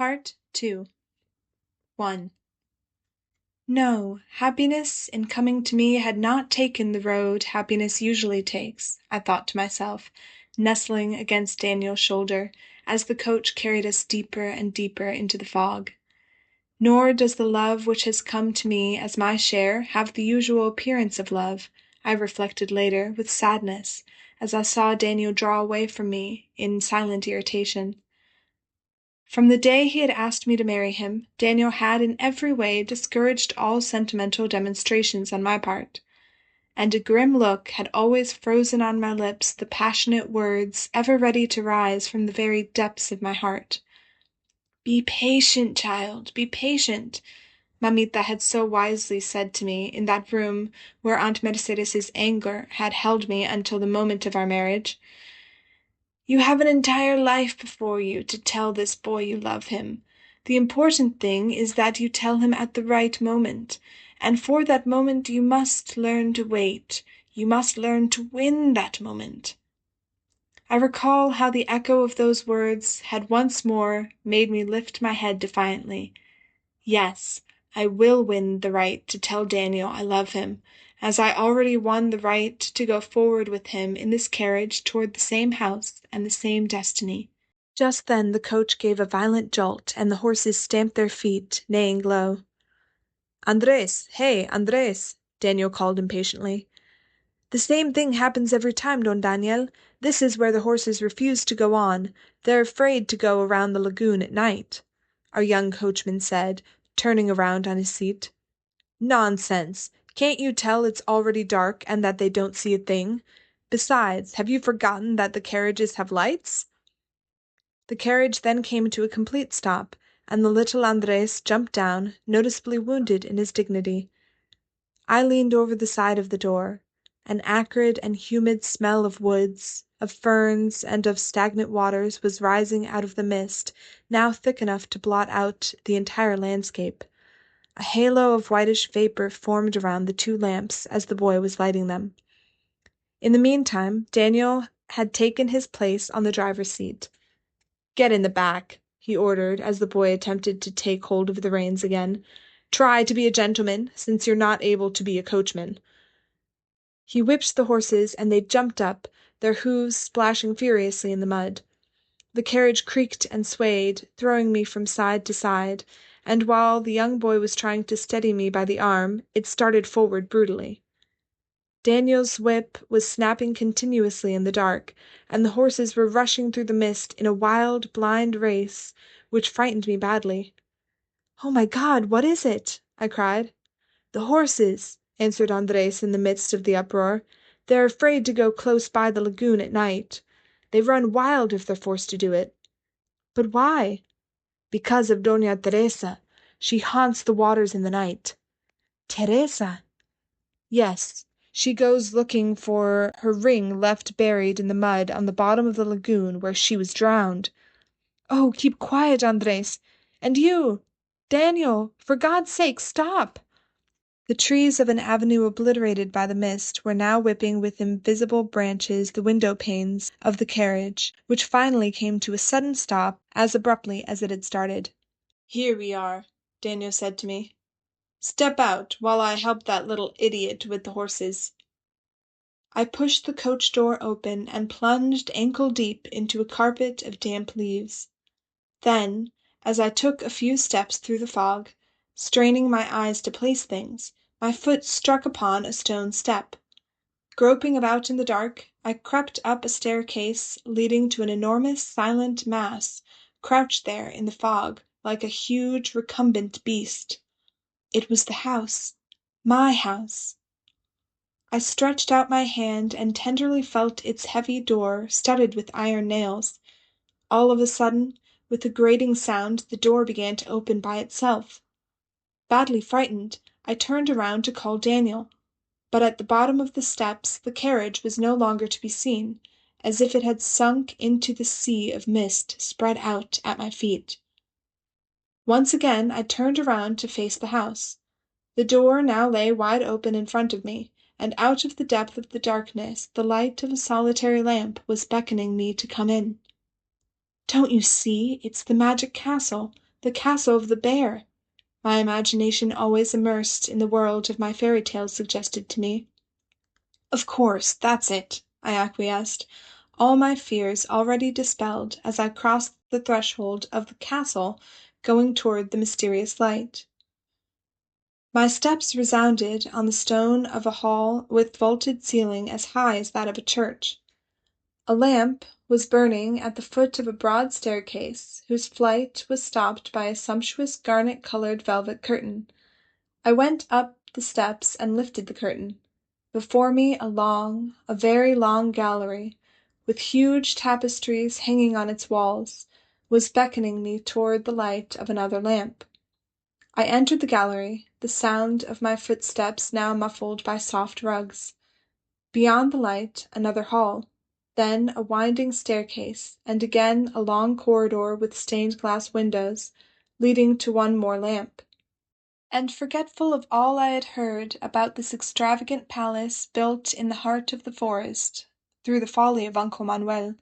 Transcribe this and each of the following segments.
Part 2. 1. No, happiness in coming to me had not taken the road happiness usually takes, I thought to myself, nestling against Daniel's shoulder as the coach carried us deeper and deeper into the fog. Nor does the love which has come to me as my share have the usual appearance of love, I reflected later with sadness, as I saw Daniel draw away from me in silent irritation. From the day he had asked me to marry him, Daniel had in every way discouraged all sentimental demonstrations on my part, and a grim look had always frozen on my lips the passionate words ever ready to rise from the very depths of my heart. "Be patient, child, be patient," Mamita had so wisely said to me in that room where Aunt Mercedes's anger had held me until the moment of our marriage. "You have an entire life before you to tell this boy you love him. The important thing is that you tell him at the right moment, and for that moment you must learn to wait. You must learn to win that moment." I recall how the echo of those words had once more made me lift my head defiantly. Yes, I will win the right to tell Daniel I love him, as I already won the right to go forward with him in this carriage toward the same house and the same destiny. Just then the coach gave a violent jolt, and the horses stamped their feet, neighing low. "Andres, hey, Andres," Daniel called impatiently. "The same thing happens every time, Don Daniel. This is where the horses refuse to go on. They're afraid to go around the lagoon at night," our young coachman said, turning around on his seat. "Nonsense! Can't you tell it's already dark and that they don't see a thing? Besides, have you forgotten that the carriages have lights?" The carriage then came to a complete stop, and the little Andres jumped down, noticeably wounded in his dignity. I leaned over the side of the door. An acrid and humid smell of woods, of ferns, and of stagnant waters was rising out of the mist, now thick enough to blot out the entire landscape. A halo of whitish vapor formed around the two lamps as the boy was lighting them. In the meantime, Daniel had taken his place on the driver's seat. "Get in the back," he ordered as the boy attempted to take hold of the reins again. "Try to be a gentleman, since you're not able to be a coachman." He whipped the horses, and they jumped up, their hooves splashing furiously in the mud. The carriage creaked and swayed, throwing me from side to side, and while the young boy was trying to steady me by the arm, it started forward brutally. Daniel's whip was snapping continuously in the dark, and the horses were rushing through the mist in a wild, blind race, which frightened me badly. "Oh my God, what is it?" I cried. "The horses," answered Andres in the midst of the uproar. "They're afraid to go close by the lagoon at night. They run wild if they're forced to do it." "But why?" "Because of Doña Teresa. She haunts the waters in the night." "Teresa?" "Yes. She goes looking for her ring left buried in the mud on the bottom of the lagoon where she was drowned." "Oh, keep quiet, Andres. And you, Daniel, for God's sake, stop!" The trees of an avenue obliterated by the mist were now whipping with invisible branches the window panes of the carriage, which finally came to a sudden stop as abruptly as it had started. "Here we are," Daniel said to me. "Step out while I help that little idiot with the horses." I pushed the coach door open and plunged ankle deep into a carpet of damp leaves. Then, as I took a few steps through the fog, straining my eyes to place things, my foot struck upon a stone step. Groping about in the dark, I crept up a staircase leading to an enormous silent mass, crouched there in the fog like a huge recumbent beast. It was the house. My house. I stretched out my hand and tenderly felt its heavy door studded with iron nails. All of a sudden, with a grating sound, the door began to open by itself. Badly frightened, I turned around to call Daniel, but at the bottom of the steps the carriage was no longer to be seen, as if it had sunk into the sea of mist spread out at my feet. Once again I turned around to face the house. The door now lay wide open in front of me, and out of the depth of the darkness the light of a solitary lamp was beckoning me to come in. "Don't you see? It's the magic castle, The castle of the bear! My imagination, always immersed in the world of my fairy tales, suggested to me. Of course, that's it, I acquiesced, all my fears already dispelled as I crossed the threshold of the castle, going toward the mysterious light. My steps resounded on the stone of a hall with vaulted ceiling as high as that of a church. A lamp was burning at the foot of a broad staircase, whose flight was stopped by a sumptuous garnet-colored velvet curtain. I went up the steps and lifted the curtain. Before me a very long gallery, with huge tapestries hanging on its walls, was beckoning me toward the light of another lamp. I entered the gallery, the sound of my footsteps now muffled by soft rugs. Beyond the light, another hall, then a winding staircase, and again a long corridor with stained-glass windows, leading to one more lamp. And forgetful of all I had heard about this extravagant palace built in the heart of the forest, through the folly of Uncle Manuel,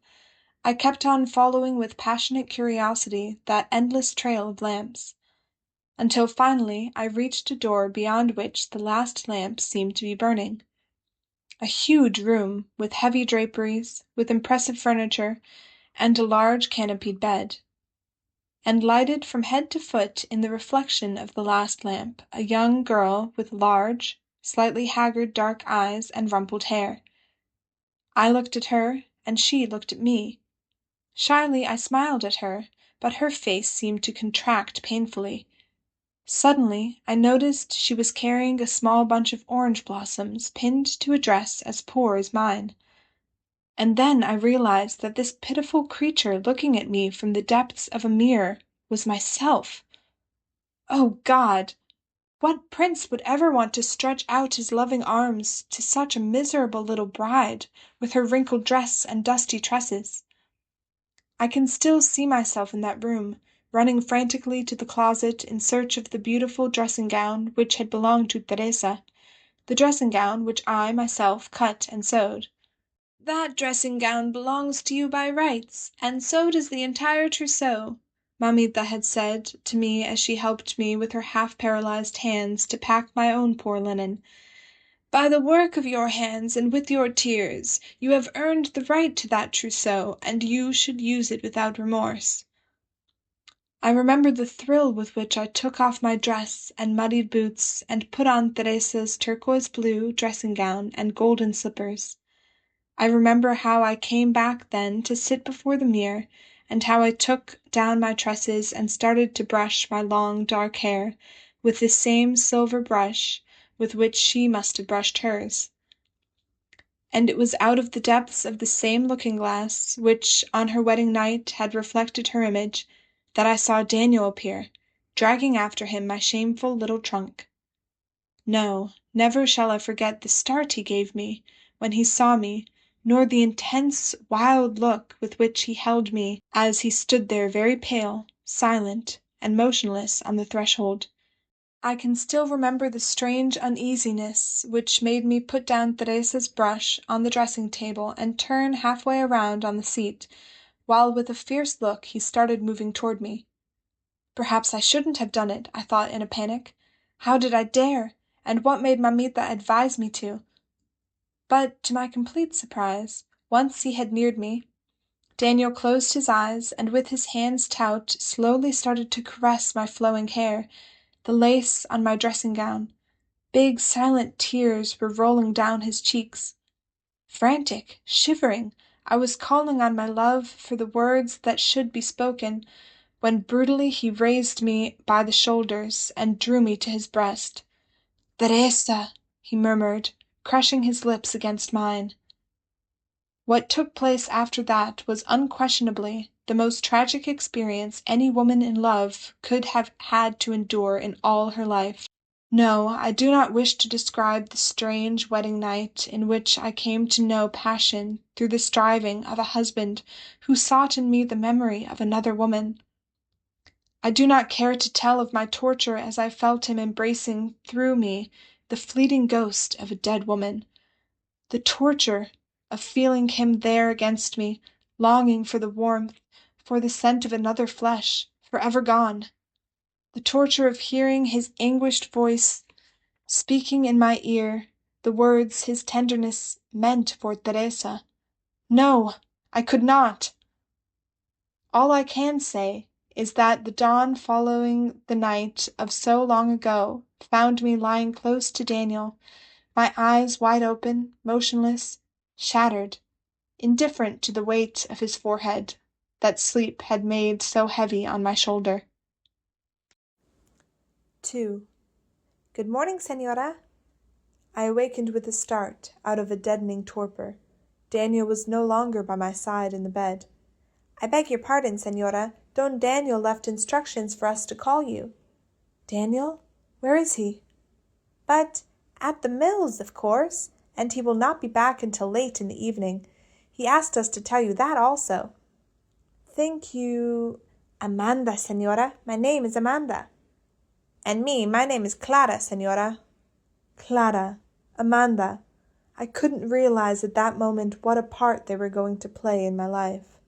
I kept on following with passionate curiosity that endless trail of lamps, until finally I reached a door beyond which the last lamp seemed to be burning. A huge room, with heavy draperies, with impressive furniture, and a large canopied bed. And lighted from head to foot in the reflection of the last lamp, a young girl with large, slightly haggard dark eyes and rumpled hair. I looked at her, and she looked at me. Shyly I smiled at her, but her face seemed to contract painfully. Suddenly I noticed she was carrying a small bunch of orange blossoms pinned to a dress as poor as mine. And then I realized that this pitiful creature looking at me from the depths of a mirror was myself. Oh, God! What prince would ever want to stretch out his loving arms to such a miserable little bride, with her wrinkled dress and dusty tresses? I can still see myself in that room, running frantically to the closet in search of the beautiful dressing-gown which had belonged to Teresa, the dressing-gown which I myself cut and sewed. "That dressing-gown belongs to you by rights, and so does the entire trousseau," Mamita had said to me as she helped me with her half-paralyzed hands to pack my own poor linen. "By the work of your hands and with your tears, you have earned the right to that trousseau, and you should use it without remorse." I remember the thrill with which I took off my dress and muddied boots and put on Teresa's turquoise blue dressing-gown and golden slippers. I remember how I came back then to sit before the mirror, and how I took down my tresses and started to brush my long dark hair with the same silver brush with which she must have brushed hers. And it was out of the depths of the same looking-glass, which on her wedding night had reflected her image, that I saw Daniel appear, dragging after him my shameful little trunk. No, never shall I forget the start he gave me when he saw me, nor the intense, wild look with which he held me as he stood there very pale, silent, and motionless on the threshold. I can still remember the strange uneasiness which made me put down Teresa's brush on the dressing-table and turn halfway around on the seat, while with a fierce look he started moving toward me. Perhaps I shouldn't have done it, I thought in a panic. How did I dare? And what made Mamita advise me to? But, to my complete surprise, once he had neared me, Daniel closed his eyes and with his hands taut slowly started to caress my flowing hair, the lace on my dressing-gown. Big silent tears were rolling down his cheeks. Frantic, shivering, I was calling on my love for the words that should be spoken, when brutally he raised me by the shoulders and drew me to his breast. "Teresa!" he murmured, crushing his lips against mine. What took place after that was unquestionably the most tragic experience any woman in love could have had to endure in all her life. No, I do not wish to describe the strange wedding night in which I came to know passion through the striving of a husband who sought in me the memory of another woman. I do not care to tell of my torture as I felt him embracing through me the fleeting ghost of a dead woman. The torture of feeling him there against me, longing for the warmth, for the scent of another flesh, forever gone. The torture of hearing his anguished voice speaking in my ear the words his tenderness meant for Teresa. No, I could not. All I can say is that the dawn following the night of so long ago found me lying close to Daniel, my eyes wide open, motionless, shattered, indifferent to the weight of his forehead that sleep had made so heavy on my shoulder. 2. Good morning, Señora. I awakened with a start out of a deadening torpor. Daniel was no longer by my side in the bed. I beg your pardon, Señora. Don Daniel left instructions for us to call you. Daniel? Where is he? But at the mills, of course, and he will not be back until late in the evening. He asked us to tell you that also. Thank you. Amanda, Señora. My name is Amanda. And me, my name is Clara, Señora. Clara, Amanda. I couldn't realize at that moment what a part they were going to play in my life.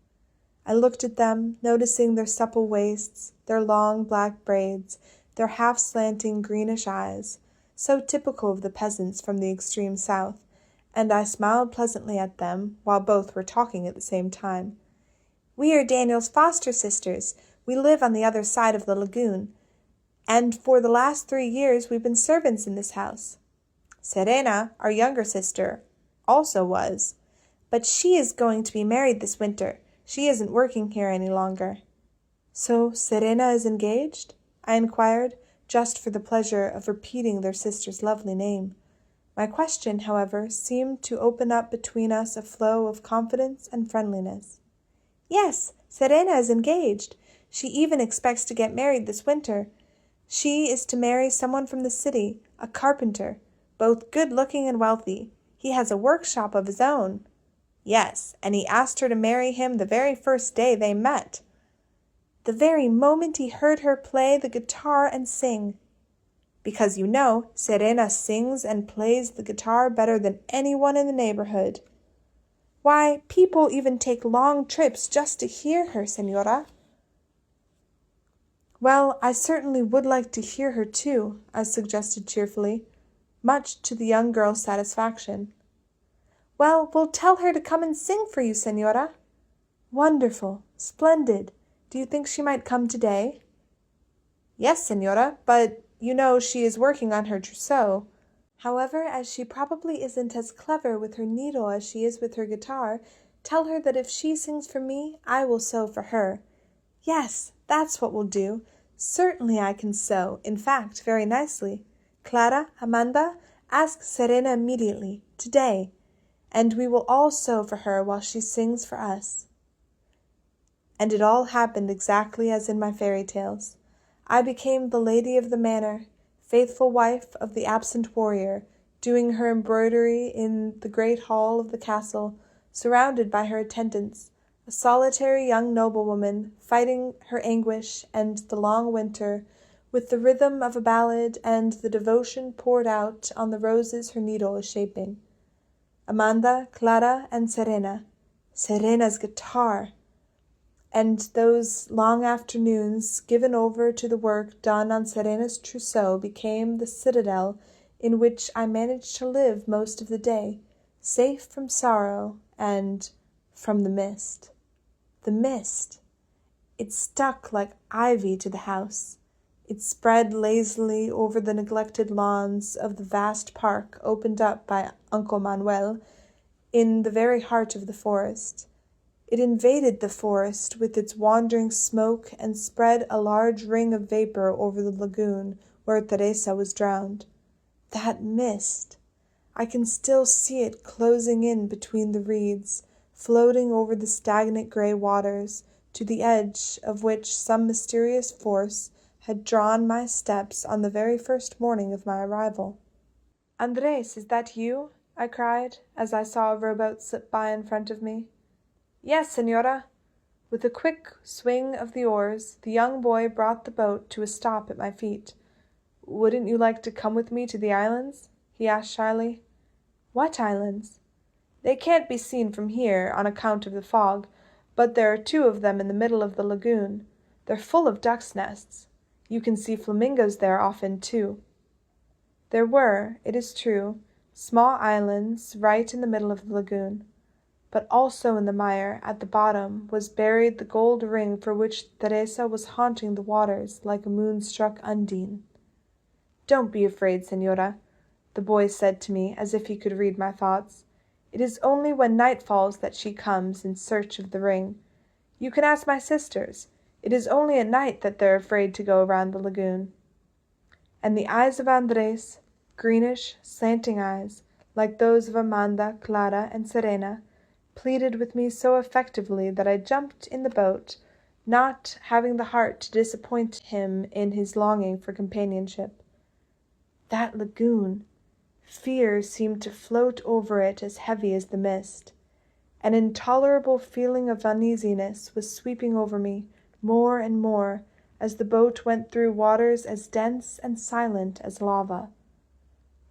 I looked at them, noticing their supple waists, their long black braids, their half-slanting greenish eyes, so typical of the peasants from the extreme south, and I smiled pleasantly at them while both were talking at the same time. We are Daniel's foster sisters. We live on the other side of the lagoon, and for the last 3 years we've been servants in this house. Serena, our younger sister, also was, but she is going to be married this winter. She isn't working here any longer. So Serena is engaged? I inquired, just for the pleasure of repeating their sister's lovely name. My question, however, seemed to open up between us a flow of confidence and friendliness. Yes, Serena is engaged. She even expects to get married this winter. She is to marry someone from the city, a carpenter, both good-looking and wealthy. He has a workshop of his own. Yes, and he asked her to marry him the very first day they met. The very moment he heard her play the guitar and sing. Because you know, Serena sings and plays the guitar better than anyone in the neighborhood. Why, people even take long trips just to hear her, Señora. Well, I certainly would like to hear her too, I suggested cheerfully, much to the young girl's satisfaction. Well, we'll tell her to come and sing for you, Señora. Wonderful, splendid. Do you think she might come today? Yes, Señora, but you know she is working on her trousseau. However, as she probably isn't as clever with her needle as she is with her guitar, tell her that if she sings for me, I will sew for her. Yes, that's what we'll do. Certainly I can sew, in fact, very nicely. Clara, Amanda, ask Serena immediately, today, and we will all sew for her while she sings for us. And it all happened exactly as in my fairy tales. I became the lady of the manor, faithful wife of the absent warrior, doing her embroidery in the great hall of the castle, surrounded by her attendants, a solitary young noblewoman, fighting her anguish and the long winter, with the rhythm of a ballad and the devotion poured out on the roses her needle is shaping. Amanda, Clara, and Serena. Serena's guitar! And those long afternoons given over to the work done on Serena's trousseau became the citadel in which I managed to live most of the day, safe from sorrow and from the mist. The mist! It stuck like ivy to the house. It spread lazily over the neglected lawns of the vast park opened up by Uncle Manuel in the very heart of the forest. It invaded the forest with its wandering smoke and spread a large ring of vapor over the lagoon where Teresa was drowned. That mist! I can still see it closing in between the reeds, floating over the stagnant gray waters, to the edge of which some mysterious force had drawn my steps on the very first morning of my arrival. "Andres, is that you?" I cried, as I saw a rowboat slip by in front of me. "Yes, Señora." With a quick swing of the oars, the young boy brought the boat to a stop at my feet. "Wouldn't you like to come with me to the islands?" he asked shyly. "What islands?" "They can't be seen from here, on account of the fog, but there are 2 of them in the middle of the lagoon. They're full of ducks' nests. You can see flamingos there often, too. There were, it is true, small islands right in the middle of the lagoon, but also in the mire at the bottom was buried the gold ring for which Teresa was haunting the waters like a moonstruck Undine. "Don't be afraid, señora," the boy said to me as if he could read my thoughts. "It is only when night falls that she comes in search of the ring. You can ask my sisters. It is only at night that they're afraid to go around the lagoon." And the eyes of Andres, greenish, slanting eyes, like those of Amanda, Clara, and Serena, pleaded with me so effectively that I jumped in the boat, not having the heart to disappoint him in his longing for companionship. That lagoon! Fear seemed to float over it as heavy as the mist. An intolerable feeling of uneasiness was sweeping over me more and more as the boat went through waters as dense and silent as lava.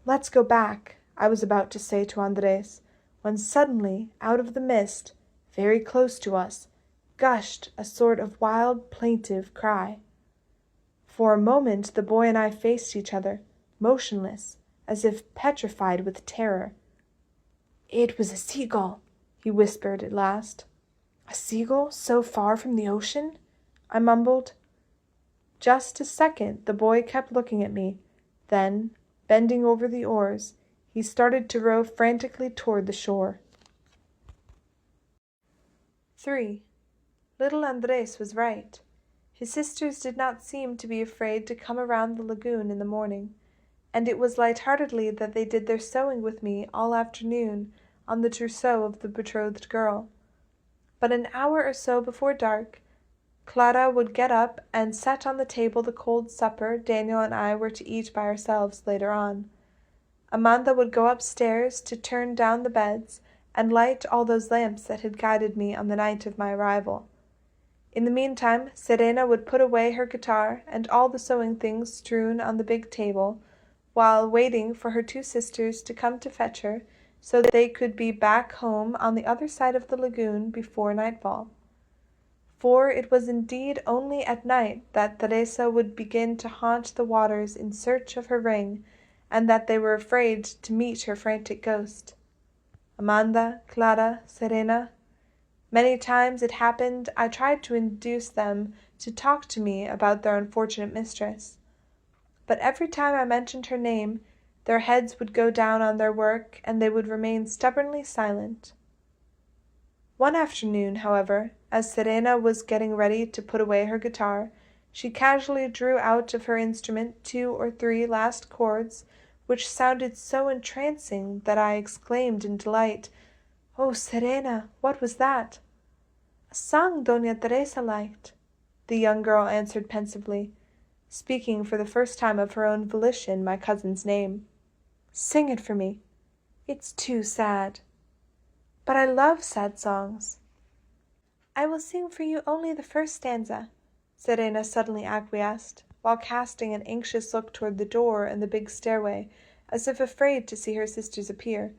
"Let's go back," I was about to say to Andres, when suddenly, out of the mist, very close to us, gushed a sort of wild, plaintive cry. For a moment the boy and I faced each other, motionless, as if petrified with terror. "It was a seagull," he whispered at last. "A seagull so far from the ocean?" I mumbled. Just a second the boy kept looking at me, then, bending over the oars, he started to row frantically toward the shore. 3. Little Andres was right. His sisters did not seem to be afraid to come around the lagoon in the morning, and it was light-heartedly that they did their sewing with me all afternoon on the trousseau of the betrothed girl. But an hour or so before dark, Clara would get up and set on the table the cold supper Daniel and I were to eat by ourselves later on. Amanda would go upstairs to turn down the beds and light all those lamps that had guided me on the night of my arrival. In the meantime, Serena would put away her guitar and all the sewing things strewn on the big table, while waiting for her two sisters to come to fetch her, so that they could be back home on the other side of the lagoon before nightfall. For it was indeed only at night that Teresa would begin to haunt the waters in search of her ring, and that they were afraid to meet her frantic ghost. Amanda, Clara, Serena. Many times it happened I tried to induce them to talk to me about their unfortunate mistress. But every time I mentioned her name, their heads would go down on their work, and they would remain stubbornly silent. One afternoon, however, as Serena was getting ready to put away her guitar, she casually drew out of her instrument 2 or 3 last chords, which sounded so entrancing that I exclaimed in delight, "Oh, Serena, what was that?" "A song Doña Teresa liked," the young girl answered pensively, speaking for the first time of her own volition my cousin's name. "Sing it for me." "It's too sad." "But I love sad songs." "I will sing for you only the first stanza," Serena suddenly acquiesced, while casting an anxious look toward the door and the big stairway, as if afraid to see her sisters appear.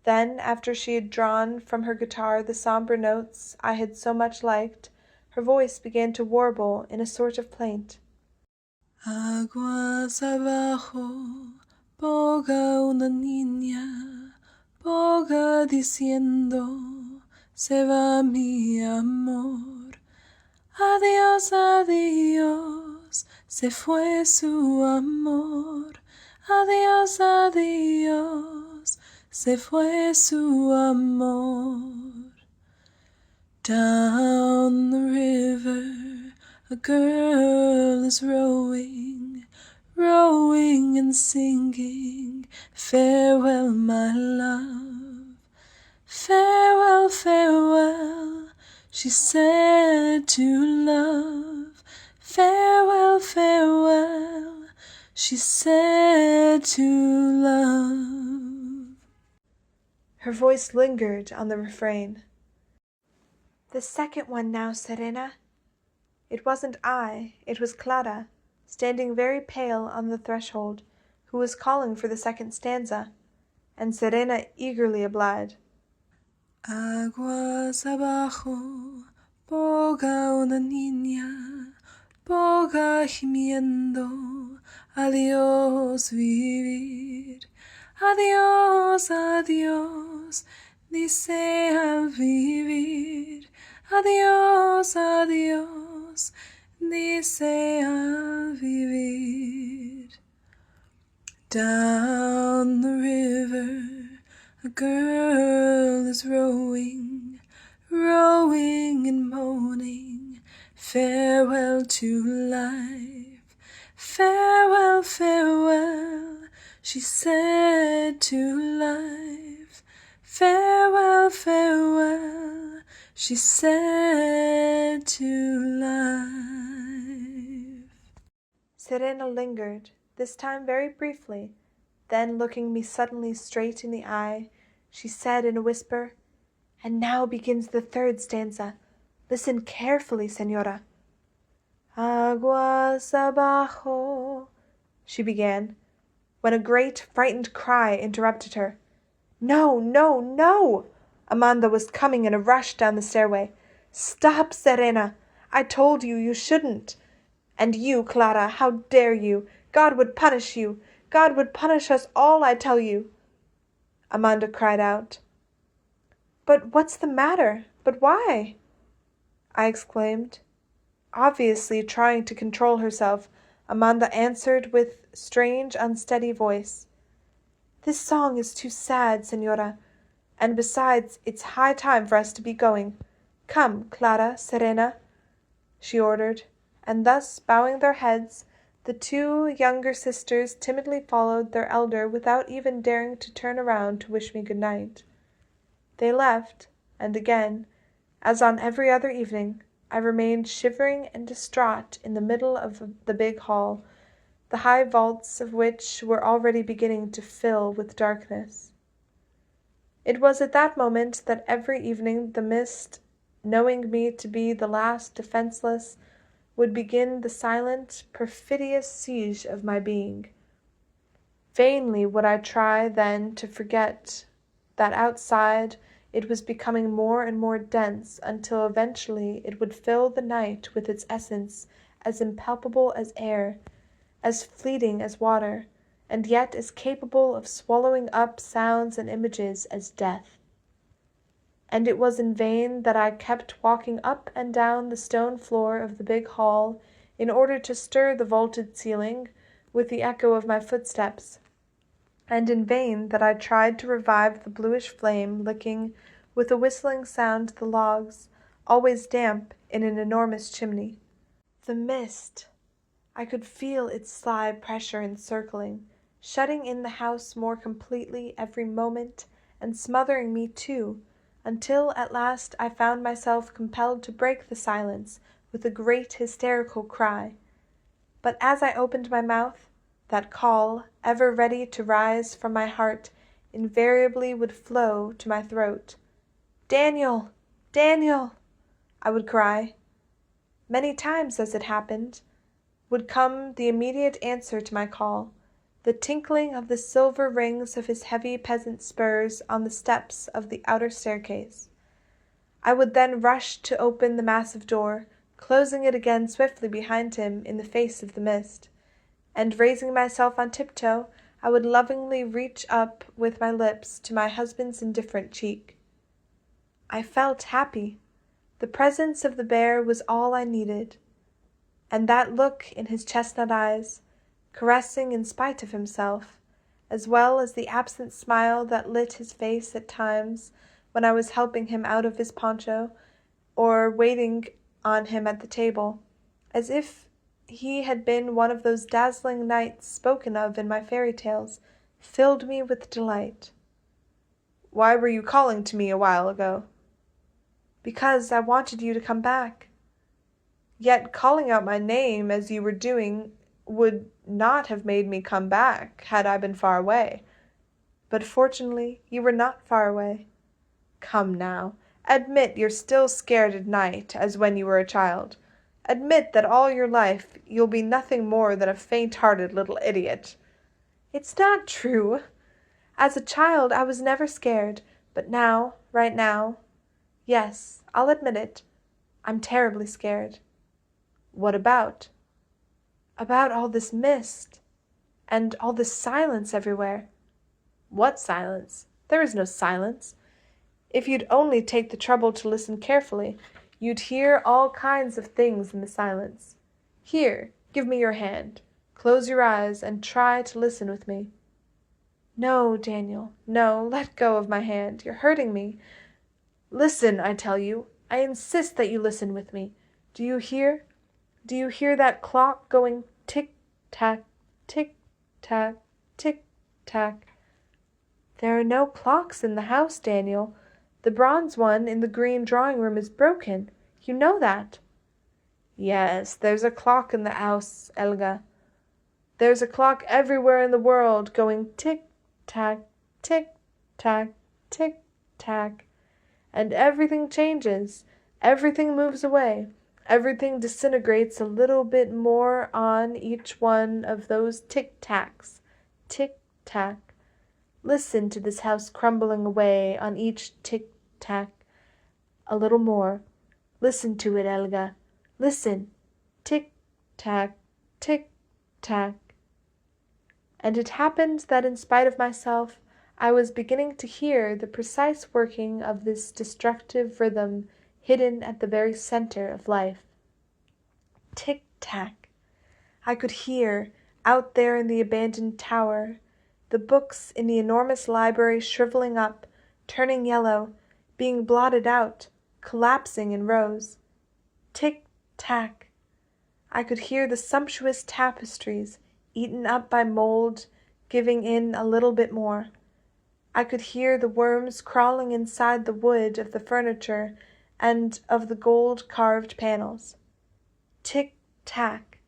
Then, after she had drawn from her guitar the sombre notes I had so much liked, her voice began to warble in a sort of plaint. Aguas abajo, boga una niña, boga diciendo, se va mi amor. Adiós, adiós, se fue su amor. Adiós, adiós, se fue su amor. Down the river, a girl is rowing, rowing and singing, farewell, my love. Farewell, farewell, she said to love. Farewell, farewell, she said to love. Her voice lingered on the refrain. "The second one now, Serena." It wasn't I, it was Clara, standing very pale on the threshold, who was calling for the second stanza, and Serena eagerly obliged. Aguas abajo, boga una niña, boga gimiendo, adiós vivir, adiós, adiós, dice al vivir, adiós, adiós, dice al vivir. Down the river, a girl is rowing, rowing and moaning, farewell to life, farewell, farewell, she said to life, farewell, farewell, she said to life. Serena lingered, this time very briefly. Then, looking me suddenly straight in the eye, she said in a whisper, "And now begins the third stanza. Listen carefully, señora." "Aguas abajo," she began, when a great frightened cry interrupted her. "No, no, no!" Amanda was coming in a rush down the stairway. "Stop, Serena! I told you you shouldn't. And you, Clara, how dare you? God would punish you. God would punish us all, I tell you." Amanda cried out. "But what's the matter? But why?" I exclaimed. Obviously trying to control herself, Amanda answered with strange, unsteady voice. "This song is too sad, señora, and besides, it's high time for us to be going. Come, Clara, Serena," she ordered, and thus, bowing their heads, the two younger sisters timidly followed their elder without even daring to turn around to wish me good night. They left, and again, as on every other evening, I remained shivering and distraught in the middle of the big hall, the high vaults of which were already beginning to fill with darkness. It was at that moment that every evening the mist, knowing me to be the last defenceless, would begin the silent, perfidious siege of my being. Vainly would I try then to forget that outside it was becoming more and more dense until eventually it would fill the night with its essence as impalpable as air, as fleeting as water, and yet as capable of swallowing up sounds and images as death. And it was in vain that I kept walking up and down the stone floor of the big hall in order to stir the vaulted ceiling with the echo of my footsteps, and in vain that I tried to revive the bluish flame licking with a whistling sound the logs, always damp in an enormous chimney. The mist! I could feel its sly pressure encircling, shutting in the house more completely every moment, and smothering me too, until at last I found myself compelled to break the silence with a great hysterical cry. But as I opened my mouth, that call, ever ready to rise from my heart, invariably would flow to my throat. "Daniel! Daniel!" I would cry. Many times, as it happened, would come the immediate answer to my call, the tinkling of the silver rings of his heavy peasant spurs on the steps of the outer staircase. I would then rush to open the massive door, closing it again swiftly behind him in the face of the mist, and raising myself on tiptoe, I would lovingly reach up with my lips to my husband's indifferent cheek. I felt happy. The presence of the bear was all I needed, and that look in his chestnut eyes, caressing in spite of himself, as well as the absent smile that lit his face at times when I was helping him out of his poncho, or waiting on him at the table, as if he had been one of those dazzling knights spoken of in my fairy tales, filled me with delight. "Why were you calling to me a while ago?" "Because I wanted you to come back." "Yet calling out my name as you were doing would not have made me come back had I been far away." "But fortunately you were not far away." "Come now, admit you're still scared at night as when you were a child. Admit that all your life you'll be nothing more than a faint-hearted little idiot." "It's not true. As a child I was never scared, but now, right now, yes, I'll admit it, I'm terribly scared." "What about?" About all this mist, and all this silence everywhere." "What silence? There is no silence. If you'd only take the trouble to listen carefully, you'd hear all kinds of things in the silence. Here, give me your hand. Close your eyes and try to listen with me." "No, Daniel, no, let go of my hand. You're hurting me. Listen, I tell you. I insist that you listen with me. Do you hear? Do you hear that clock going tick-tack, tick-tack, tick-tack?" "There are no clocks in the house, Daniel. The bronze one in the green drawing-room is broken. You know that." "Yes, there's a clock in the house, Elga. There's a clock everywhere in the world going tick-tack, tick-tack, tick-tack. And everything changes. Everything moves away. Everything disintegrates a little bit more on each one of those tick-tacks. Tick-tack. Listen to this house crumbling away on each tick-tack. A little more. Listen to it, Elga. Listen. Tick-tack, tick-tack." And it happened that in spite of myself, I was beginning to hear the precise working of this destructive rhythm hidden at the very center of life. Tick-tack. I could hear, out there in the abandoned tower, the books in the enormous library shriveling up, turning yellow, being blotted out, collapsing in rows. Tick-tack. I could hear the sumptuous tapestries, eaten up by mold, giving in a little bit more. I could hear the worms crawling inside the wood of the furniture and of the gold-carved panels. Tick-tack.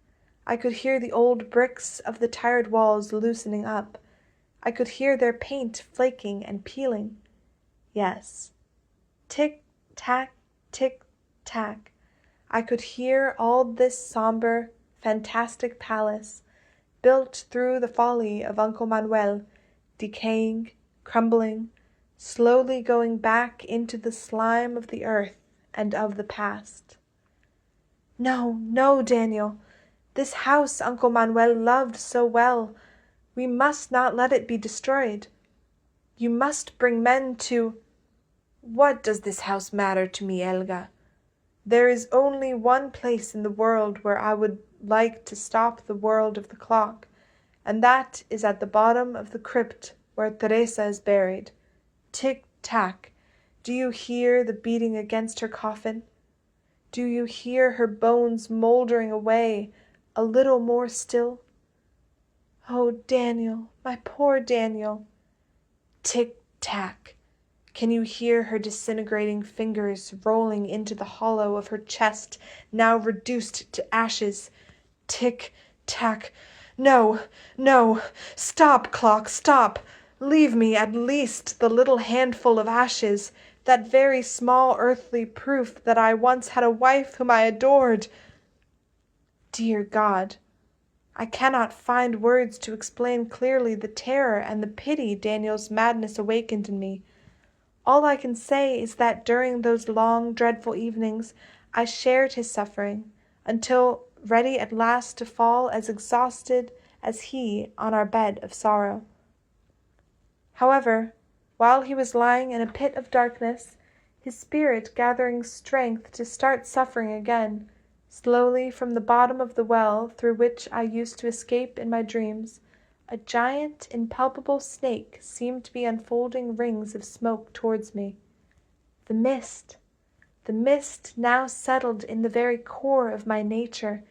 I could hear the old bricks of the tired walls loosening up. I could hear their paint flaking and peeling. Yes. Tick-tack, tick-tack. I could hear all this somber, fantastic palace, built through the folly of Uncle Manuel, decaying, crumbling, slowly going back into the slime of the earth and of the past. "No, no, Daniel. This house Uncle Manuel loved so well. We must not let it be destroyed. You must bring men to—" "What does this house matter to me, Elga? There is only one place in the world where I would like to stop the world of the clock, and that is at the bottom of the crypt where Teresa is buried. Tick-tack. Do you hear the beating against her coffin? Do you hear her bones mouldering away a little more still? Oh, Daniel, my poor Daniel. Tick-tack. Can you hear her disintegrating fingers rolling into the hollow of her chest, now reduced to ashes? Tick-tack. No, no. Stop, clock, stop. Leave me at least the little handful of ashes, that very small earthly proof that I once had a wife whom I adored. Dear God, I cannot find words to explain clearly the terror and the pity Daniel's madness awakened in me. All I can say is that during those long, dreadful evenings I shared his suffering, until ready at last to fall as exhausted as he on our bed of sorrow. However, while he was lying in a pit of darkness, his spirit gathering strength to start suffering again, slowly from the bottom of the well through which I used to escape in my dreams, a giant, impalpable snake seemed to be unfolding rings of smoke towards me. The mist now settled in the very core of my nature,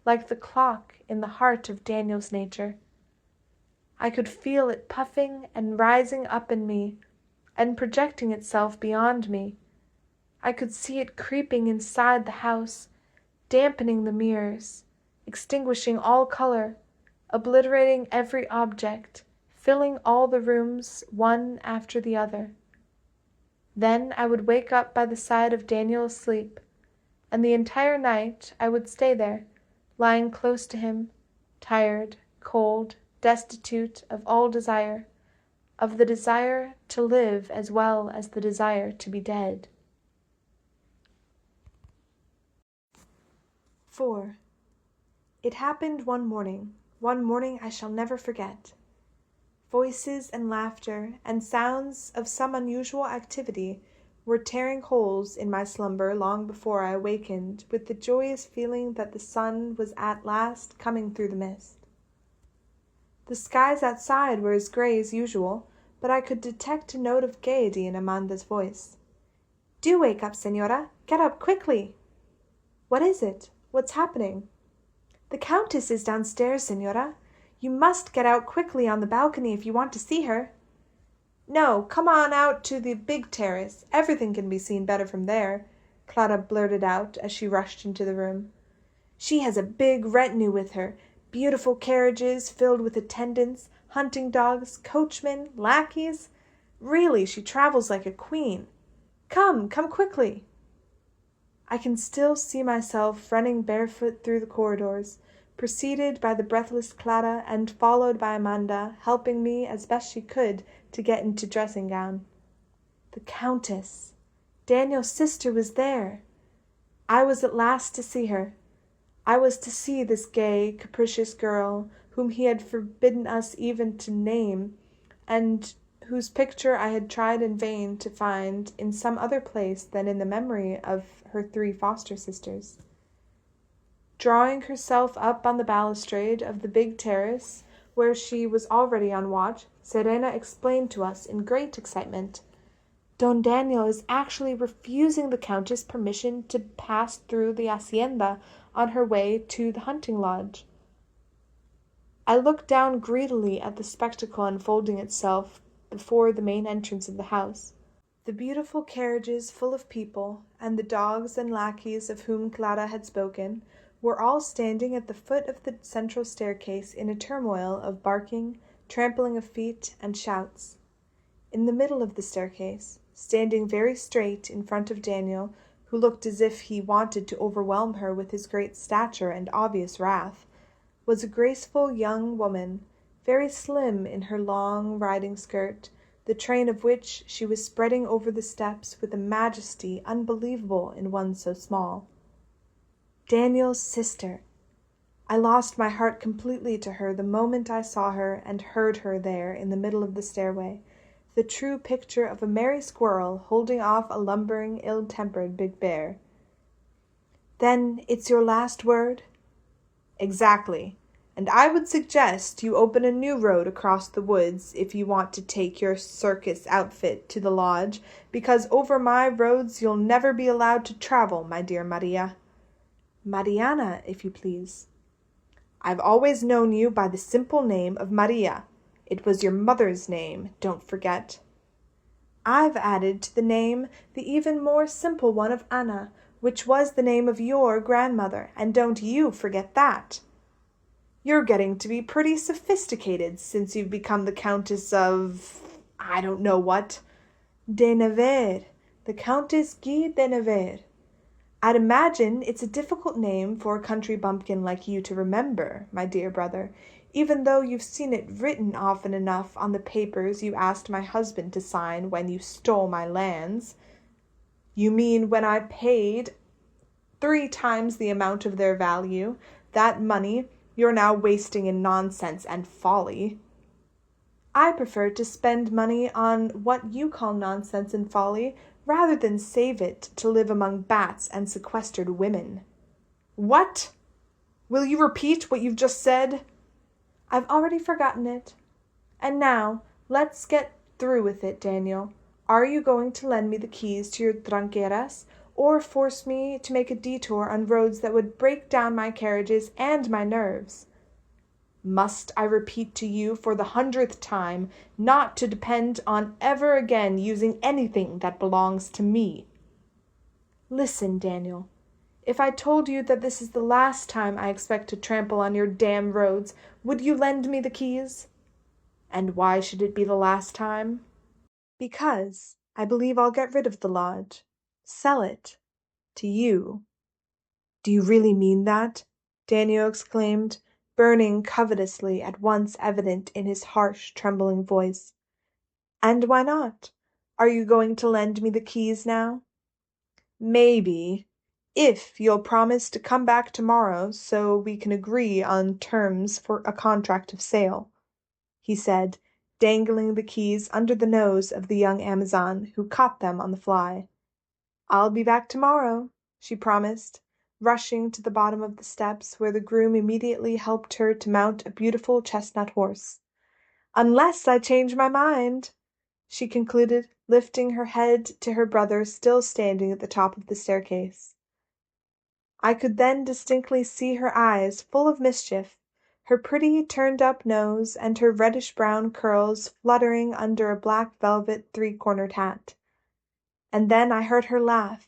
like the clock in the heart of Daniel's nature. I could feel it puffing and rising up in me, and projecting itself beyond me. I could see it creeping inside the house, dampening the mirrors, extinguishing all color, obliterating every object, filling all the rooms one after the other. Then I would wake up by the side of Daniel asleep, and the entire night I would stay there, lying close to him, tired, cold, destitute of all desire, of the desire to live as well as the desire to be dead. 4. It happened one morning I shall never forget. Voices and laughter and sounds of some unusual activity were tearing holes in my slumber long before I awakened with the joyous feeling that the sun was at last coming through the mist. The skies outside were as grey as usual, but I could detect a note of gaiety in Amanda's voice. "Do wake up, Señora! Get up quickly!" "What is it? What's happening?" "The Countess is downstairs, Señora. You must get out quickly on the balcony if you want to see her." "No, come on out to the big terrace. Everything can be seen better from there," Clara blurted out as she rushed into the room. "She has a big retinue with her, beautiful carriages filled with attendants, hunting dogs, coachmen, lackeys. Really, she travels like a queen. Come quickly." I can still see myself running barefoot through the corridors, preceded by the breathless Clara and followed by Amanda, helping me as best she could to get into dressing gown. The Countess! Daniel's sister was there. I was at last to see her. I was to see this gay, capricious girl, whom he had forbidden us even to name, and whose picture I had tried in vain to find in some other place than in the memory of her 3 foster sisters. Drawing herself up on the balustrade of the big terrace, where she was already on watch, Serena explained to us in great excitement, "Don Daniel is actually refusing the Countess permission to pass through the hacienda on her way to the hunting lodge." I looked down greedily at the spectacle unfolding itself before the main entrance of the house. The beautiful carriages full of people, and the dogs and lackeys of whom Clara had spoken, were all standing at the foot of the central staircase in a turmoil of barking, trampling of feet, and shouts. In the middle of the staircase, standing very straight in front of Daniel, who looked as if he wanted to overwhelm her with his great stature and obvious wrath, was a graceful young woman, very slim in her long riding skirt, the train of which she was spreading over the steps with a majesty unbelievable in one so small. Daniel's sister! I lost my heart completely to her the moment I saw her and heard her there in the middle of the stairway, the true picture of a merry squirrel holding off a lumbering, ill-tempered big bear. "Then it's your last word?" "Exactly. And I would suggest you open a new road across the woods if you want to take your circus outfit to the lodge, because over my roads you'll never be allowed to travel, my dear Maria." "Mariana, if you please." "I've always known you by the simple name of Maria. It was your mother's name, don't forget." "I've added to the name the even more simple one of Anna, which was the name of your grandmother, and don't you forget that." "You're getting to be pretty sophisticated since you've become the Countess of I don't know what." "De Nevers, the Countess Guy de Nevers. I'd imagine it's a difficult name for a country bumpkin like you to remember, my dear brother, even though you've seen it written often enough on the papers you asked my husband to sign when you stole my lands." "You mean when I paid 3 times the amount of their value, that money you're now wasting in nonsense and folly." "I prefer to spend money on what you call nonsense and folly rather than save it to live among bats and sequestered women." "What? Will you repeat what you've just said?" "I've already forgotten it. And now let's get through with it, Daniel. Are you going to lend me the keys to your tranqueras, or force me to make a detour on roads that would break down my carriages and my nerves?" "Must I repeat to you for the 100th time not to depend on ever again using anything that belongs to me?" "Listen, Daniel. If I told you that this is the last time I expect to trample on your damn roads, would you lend me the keys?" "And why should it be the last time?" "Because I believe I'll get rid of the lodge. Sell it. To you." "Do you really mean that?" Daniel exclaimed, burning covetously at once evident in his harsh, trembling voice. "And why not? Are you going to lend me the keys now?" "Maybe, if you'll promise to come back tomorrow so we can agree on terms for a contract of sale," he said, dangling the keys under the nose of the young Amazon, who caught them on the fly. "I'll be back tomorrow," she promised, rushing to the bottom of the steps, where the groom immediately helped her to mount a beautiful chestnut horse. "Unless I change my mind," she concluded, lifting her head to her brother still standing at the top of the staircase. I could then distinctly see her eyes full of mischief, her pretty turned-up nose and her reddish-brown curls fluttering under a black velvet three-cornered hat. And then I heard her laugh,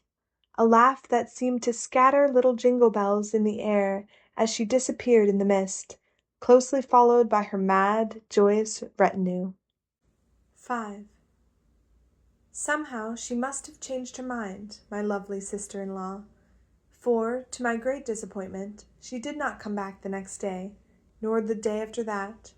a laugh that seemed to scatter little jingle bells in the air as she disappeared in the mist, closely followed by her mad, joyous retinue. 5. Somehow she must have changed her mind, my lovely sister-in-law, for, to my great disappointment, she did not come back the next day, nor the day after that,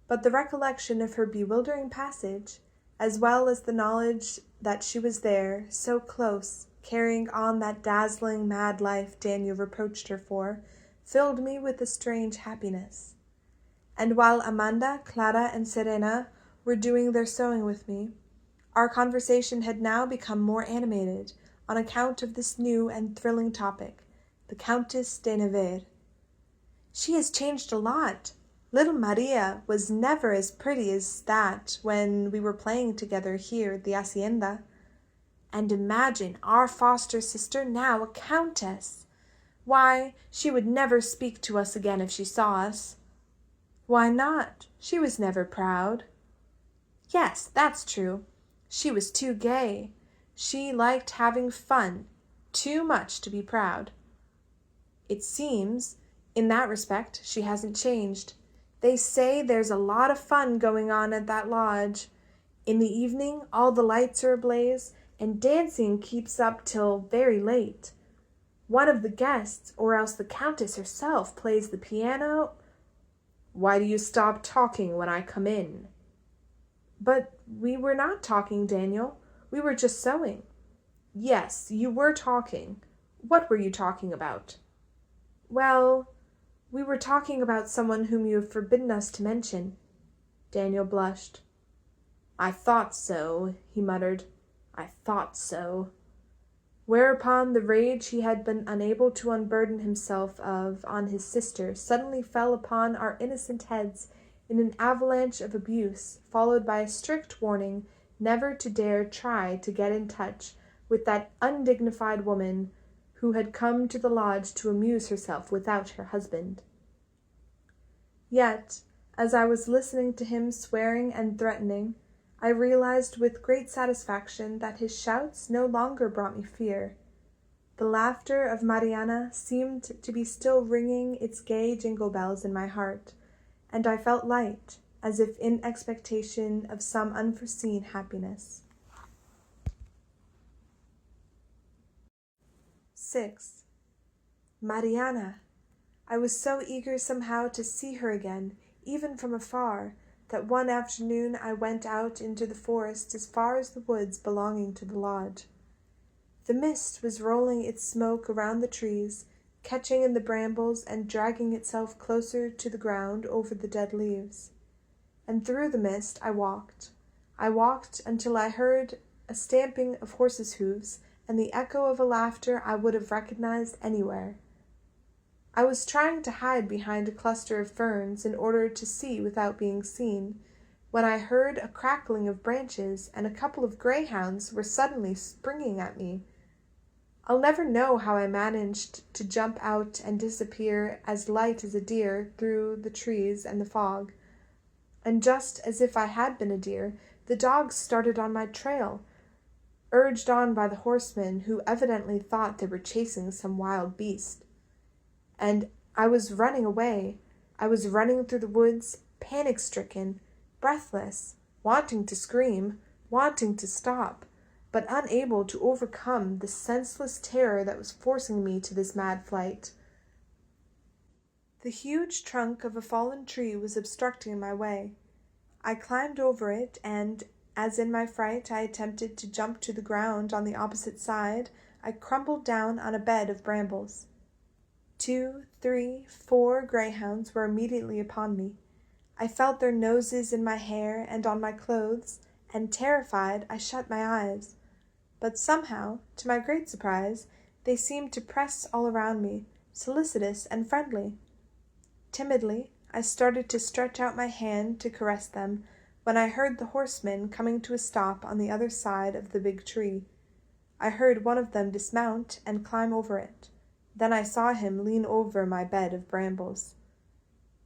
but the recollection of her bewildering passage, as well as the knowledge that she was there, so close, carrying on that dazzling mad life Daniel reproached her for, filled me with a strange happiness. And while Amanda, Clara, and Serena were doing their sewing with me, our conversation had now become more animated on account of this new and thrilling topic, the Countess de Nevers. "She has changed a lot. Little Maria was never as pretty as that when we were playing together here at the hacienda. And imagine our foster sister now a countess! Why, she would never speak to us again if she saw us." "Why not? She was never proud." "Yes, that's true. She was too gay. She liked having fun too much to be proud." "It seems, in that respect, she hasn't changed. They say there's a lot of fun going on at that lodge. In the evening all the lights are ablaze, and dancing keeps up till very late. One of the guests, or else the Countess herself, plays the piano—" "Why do you stop talking when I come in?" "But we were not talking, Daniel. We were just sewing." "Yes, you were talking. What were you talking about?" "Well, we were talking about someone whom you have forbidden us to mention." Daniel blushed. "I thought so," he muttered. "I thought so." Whereupon the rage he had been unable to unburden himself of on his sister suddenly fell upon our innocent heads in an avalanche of abuse, followed by a strict warning never to dare try to get in touch with that undignified woman who had come to the lodge to amuse herself without her husband. Yet, as I was listening to him swearing and threatening, I realized with great satisfaction that his shouts no longer brought me fear. The laughter of Mariana seemed to be still ringing its gay jingle bells in my heart, and I felt light, as if in expectation of some unforeseen happiness. 6. Mariana! I was so eager somehow to see her again, even from afar, that one afternoon I went out into the forest as far as the woods belonging to the lodge. The mist was rolling its smoke around the trees, catching in the brambles and dragging itself closer to the ground over the dead leaves. And through the mist I walked. I walked until I heard a stamping of horses' hoofs and the echo of a laughter I would have recognized anywhere. I was trying to hide behind a cluster of ferns in order to see without being seen, when I heard a crackling of branches, and a couple of greyhounds were suddenly springing at me. I'll never know how I managed to jump out and disappear as light as a deer through the trees and the fog. And just as if I had been a deer, the dogs started on my trail, urged on by the horsemen, who evidently thought they were chasing some wild beast. And I was running away. I was running through the woods, panic-stricken, breathless, wanting to scream, wanting to stop, but unable to overcome the senseless terror that was forcing me to this mad flight. The huge trunk of a fallen tree was obstructing my way. I climbed over it, and, as in my fright I attempted to jump to the ground on the opposite side, I crumpled down on a bed of brambles. 2, 3, 4 greyhounds were immediately upon me. I felt their noses in my hair and on my clothes, and terrified, I shut my eyes. But somehow, to my great surprise, they seemed to press all around me, solicitous and friendly. Timidly, I started to stretch out my hand to caress them, when I heard the horsemen coming to a stop on the other side of the big tree. I heard one of them dismount and climb over it. Then I saw him lean over my bed of brambles.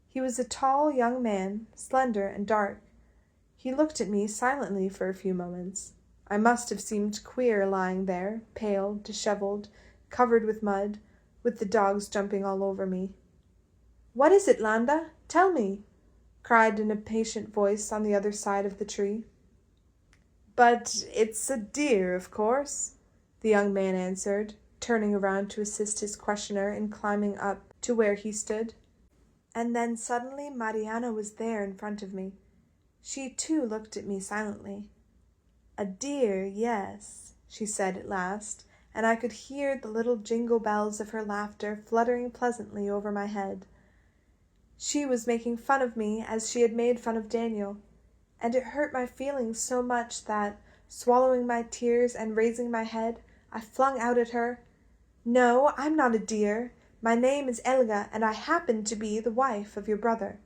He was a tall young man, slender and dark. He looked at me silently for a few moments. I must have seemed queer lying there, pale, dishevelled, covered with mud, with the dogs jumping all over me. "What is it, Landa? Tell me," cried an impatient voice on the other side of the tree. "But it's a deer, of course," the young man answered, turning around to assist his questioner in climbing up to where he stood. And then suddenly Mariana was there in front of me. She too looked at me silently. "A deer, yes," she said at last, and I could hear the little jingle bells of her laughter fluttering pleasantly over my head. She was making fun of me as she had made fun of Daniel, and it hurt my feelings so much that, swallowing my tears and raising my head, I flung out at her, "No, I'm not a deer. My name is Elga, and I happen to be the wife of your brother."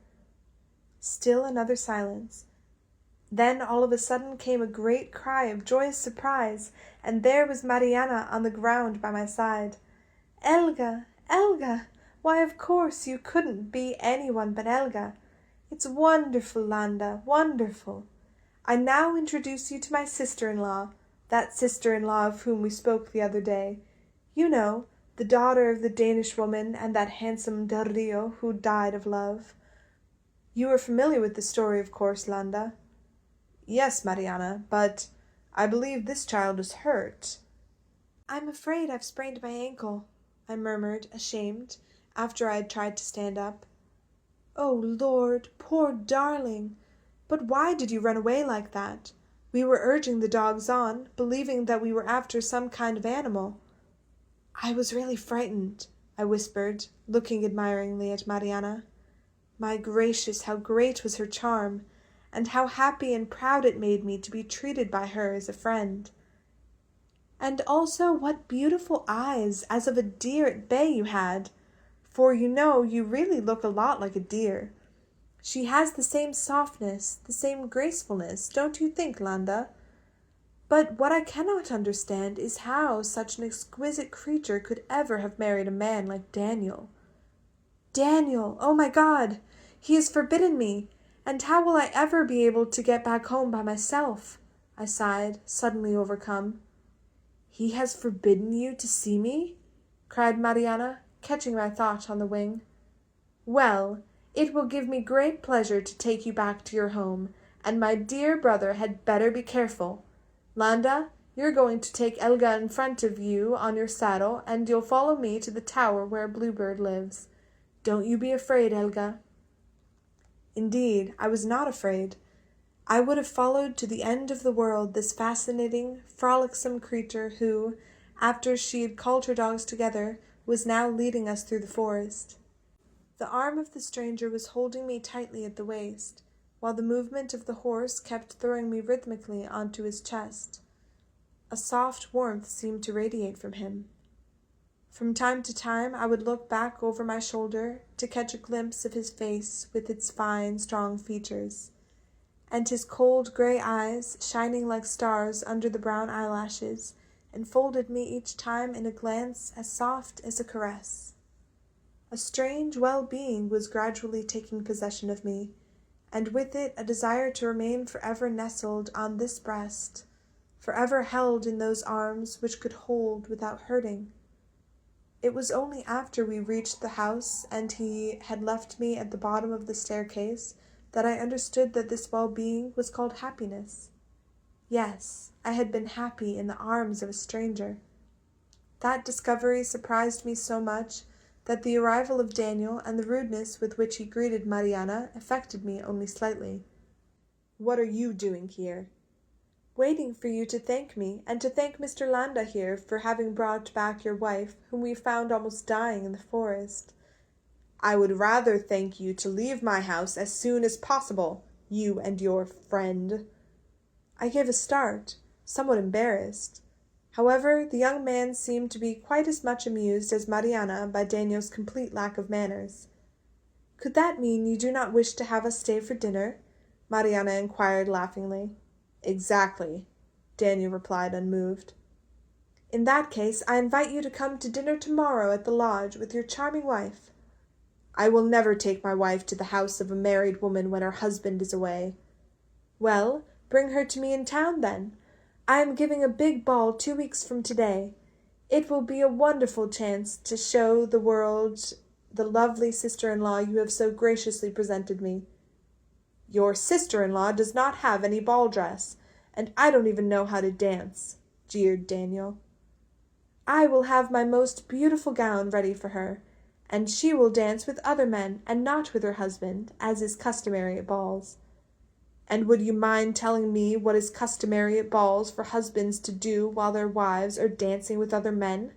Still another silence. Then all of a sudden came a great cry of joyous surprise, and there was Mariana on the ground by my side. "Elga! Elga! Why, of course you couldn't be anyone but Elga. It's wonderful, Landa, wonderful. I now introduce you to my sister-in-law, that sister-in-law of whom we spoke the other day. You know, the daughter of the Danish woman and that handsome Del Rio who died of love. You are familiar with the story, of course, Landa?" "Yes, Mariana, but I believe this child is hurt." "I'm afraid I've sprained my ankle," I murmured, ashamed, after I had tried to stand up. "Oh, Lord, poor darling! But why did you run away like that? We were urging the dogs on, believing that we were after some kind of animal." "I was really frightened," I whispered, looking admiringly at Mariana. My gracious, how great was her charm, and how happy and proud it made me to be treated by her as a friend. "And also what beautiful eyes, as of a deer at bay, you had, for you know you really look a lot like a deer. She has the same softness, the same gracefulness, don't you think, Landa? But what I cannot understand is how such an exquisite creature could ever have married a man like Daniel. Daniel! Oh my God! He has forbidden me, and how will I ever be able to get back home by myself?" I sighed, suddenly overcome. "He has forbidden you to see me?" cried Mariana, catching my thought on the wing. "Well, it will give me great pleasure to take you back to your home, and my dear brother had better be careful. Landa, you're going to take Elga in front of you on your saddle, and you'll follow me to the tower where Bluebird lives. Don't you be afraid, Elga." Indeed, I was not afraid. I would have followed to the end of the world this fascinating, frolicsome creature who, after she had called her dogs together, was now leading us through the forest. The arm of the stranger was holding me tightly at the waist, while the movement of the horse kept throwing me rhythmically onto his chest. A soft warmth seemed to radiate from him. From time to time I would look back over my shoulder to catch a glimpse of his face with its fine, strong features, and his cold grey eyes, shining like stars under the brown eyelashes, enfolded me each time in a glance as soft as a caress. A strange well-being was gradually taking possession of me, and with it a desire to remain forever nestled on this breast, forever held in those arms which could hold without hurting. It was only after we reached the house and he had left me at the bottom of the staircase that I understood that this well-being was called happiness. Yes, I had been happy in the arms of a stranger. That discovery surprised me so much that the arrival of Daniel and the rudeness with which he greeted Mariana affected me only slightly. "What are you doing here?" waiting for you to thank me, and to thank Mr. Landa here for having brought back your wife, whom we found almost dying in the forest." "I would rather thank you to leave my house as soon as possible, you and your friend." I gave a start, somewhat embarrassed. However, the young man seemed to be quite as much amused as Mariana by Daniel's complete lack of manners. "Could that mean you do not wish to have us stay for dinner?" Mariana inquired laughingly. "Exactly," Daniel replied unmoved. "In that case, I invite you to come to dinner tomorrow at the lodge with your charming wife." "I will never take my wife to the house of a married woman when her husband is away." "Well, bring her to me in town, then. I am giving a big ball 2 weeks from today. It will be a wonderful chance to show the world the lovely sister-in-law you have so graciously presented me." "Your sister-in-law does not have any ball dress, and I don't even know how to dance," jeered Daniel. "I will have my most beautiful gown ready for her, and she will dance with other men and not with her husband, as is customary at balls." "And would you mind telling me what is customary at balls for husbands to do while their wives are dancing with other men?"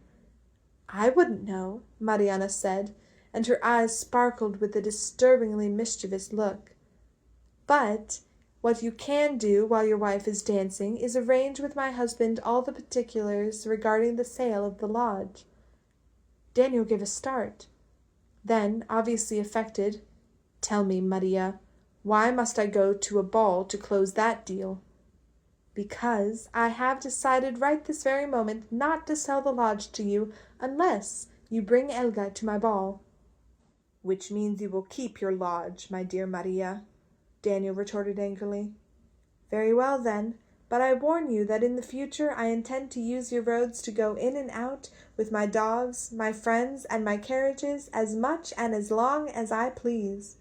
"I wouldn't know," Mariana said, and her eyes sparkled with a disturbingly mischievous look. "But what you can do while your wife is dancing is arrange with my husband all the particulars regarding the sale of the lodge." Daniel gave a start. Then, obviously affected, "Tell me, Maria, why must I go to a ball to close that deal?" "Because I have decided right this very moment not to sell the lodge to you unless you bring Elga to my ball." "Which means you will keep your lodge, my dear Maria," Daniel retorted angrily. "Very well, then, but I warn you that in the future I intend to use your roads to go in and out with my dogs, my friends, and my carriages as much and as long as I please."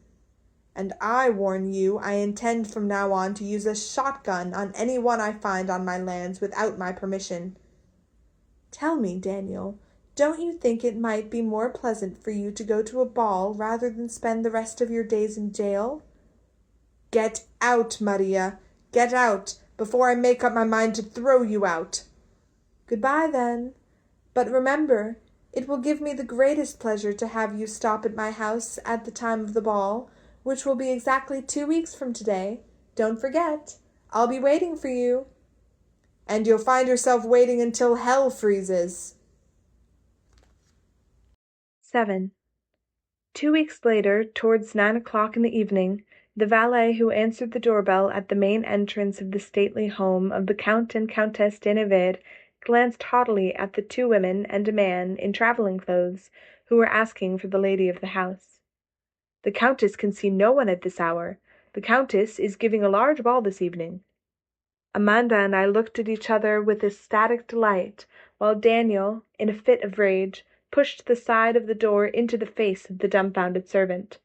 "And I warn you I intend from now on to use a shotgun on any one I find on my lands without my permission." "Tell me, Daniel, don't you think it might be more pleasant for you to go to a ball rather than spend the rest of your days in jail?" "Get out, Maria, get out, before I make up my mind to throw you out." "Goodbye, then. But remember, it will give me the greatest pleasure to have you stop at my house at the time of the ball, which will be exactly 2 weeks from today. Don't forget. I'll be waiting for you." "And you'll find yourself waiting until hell freezes." 7. 2 weeks later, towards 9 o'clock in the evening, the valet who answered the doorbell at the main entrance of the stately home of the Count and Countess de Nevers glanced haughtily at the 2 women and a man in travelling clothes who were asking for the lady of the house. "The Countess can see no one at this hour. The Countess is giving a large ball this evening." Amanda and I looked at each other with ecstatic delight, while Daniel, in a fit of rage, pushed the side of the door into the face of the dumbfounded servant.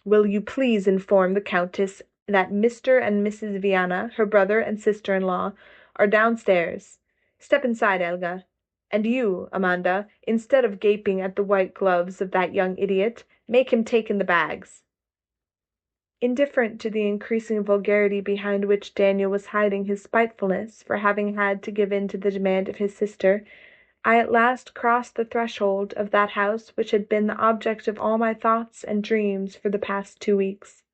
"Will you please inform the Countess that Mr. and Mrs. Viana, her brother and sister-in-law, are downstairs. Step inside, Elga. And you, Amanda, instead of gaping at the white gloves of that young idiot, make him take in the bags." Indifferent to the increasing vulgarity behind which Daniel was hiding his spitefulness for having had to give in to the demand of his sister, I at last crossed the threshold of that house which had been the object of all my thoughts and dreams for the past 2 weeks.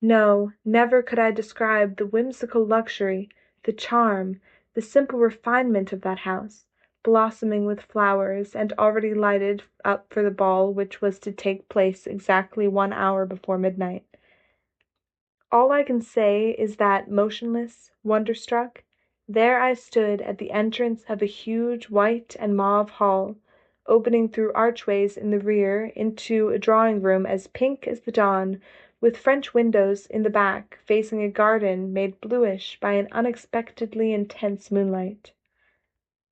No, never could I describe the whimsical luxury, the charm, the simple refinement of that house, blossoming with flowers, and already lighted up for the ball which was to take place exactly 1 hour before midnight. All I can say is that, motionless, wonder-struck, there I stood at the entrance of a huge white and mauve hall, opening through archways in the rear into a drawing-room as pink as the dawn, with French windows in the back facing a garden made bluish by an unexpectedly intense moonlight.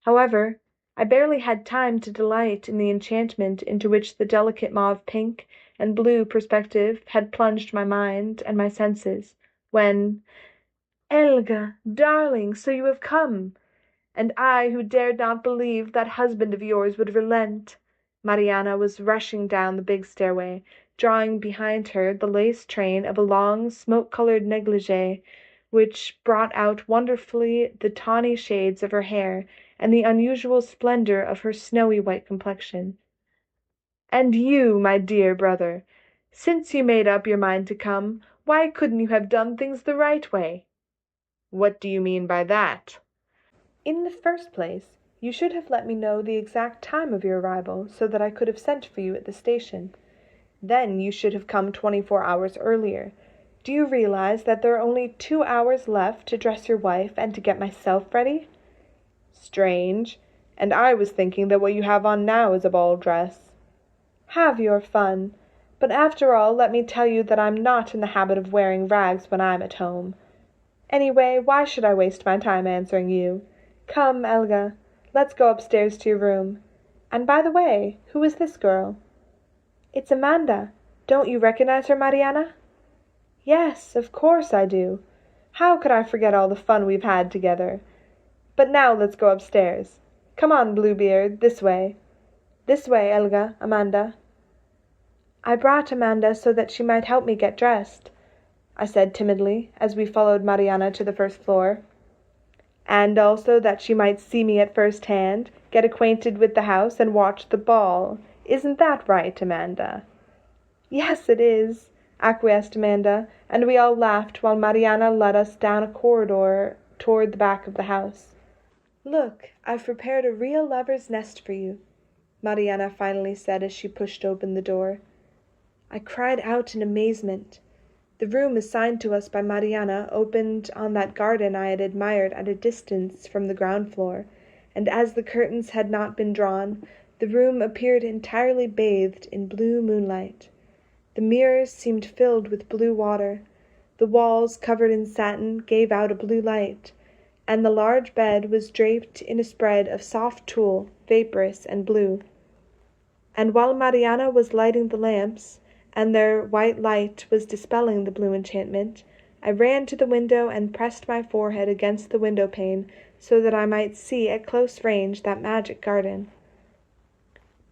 However, I barely had time to delight in the enchantment into which the delicate mauve pink and blue perspective had plunged my mind and my senses, when "Elga, darling, so you have come! And I who dared not believe that husband of yours would relent!" Mariana was rushing down the big stairway, drawing behind her the lace train of a long smoke-colored negligee which brought out wonderfully the tawny shades of her hair and the unusual splendor of her snowy white complexion. "And you, my dear brother, since you made up your mind to come, why couldn't you have done things the right way?" "What do you mean by that?" "In the first place, you should have let me know the exact time of your arrival, so that I could have sent for you at the station. Then you should have come 24 hours earlier. Do you realize that there are only 2 hours left to dress your wife and to get myself ready?" "Strange. And I was thinking that what you have on now is a ball dress." "Have your fun. But after all, let me tell you that I'm not in the habit of wearing rags when I'm at home. Anyway, why should I waste my time answering you? Come, Elga, let's go upstairs to your room. And by the way, who is this girl?" "It's Amanda. Don't you recognize her, Mariana?" "Yes, of course I do. How could I forget all the fun we've had together? But now let's go upstairs. Come on, Bluebeard, this way. This way, Elga, Amanda." "I brought Amanda so that she might help me get dressed," I said timidly, as we followed Mariana to the first floor. "And also that she might see me at first hand, get acquainted with the house, and watch the ball. Isn't that right, Amanda?" "Yes, it is," acquiesced Amanda, and we all laughed while Mariana led us down a corridor toward the back of the house. "Look, I've prepared a real lover's nest for you," Mariana finally said as she pushed open the door. I cried out in amazement. The room assigned to us by Mariana opened on that garden I had admired at a distance from the ground floor, and as the curtains had not been drawn, the room appeared entirely bathed in blue moonlight. The mirrors seemed filled with blue water, the walls covered in satin gave out a blue light, and the large bed was draped in a spread of soft tulle, vaporous and blue. And while Mariana was lighting the lamps, and their white light was dispelling the blue enchantment, I ran to the window and pressed my forehead against the window pane so that I might see at close range that magic garden.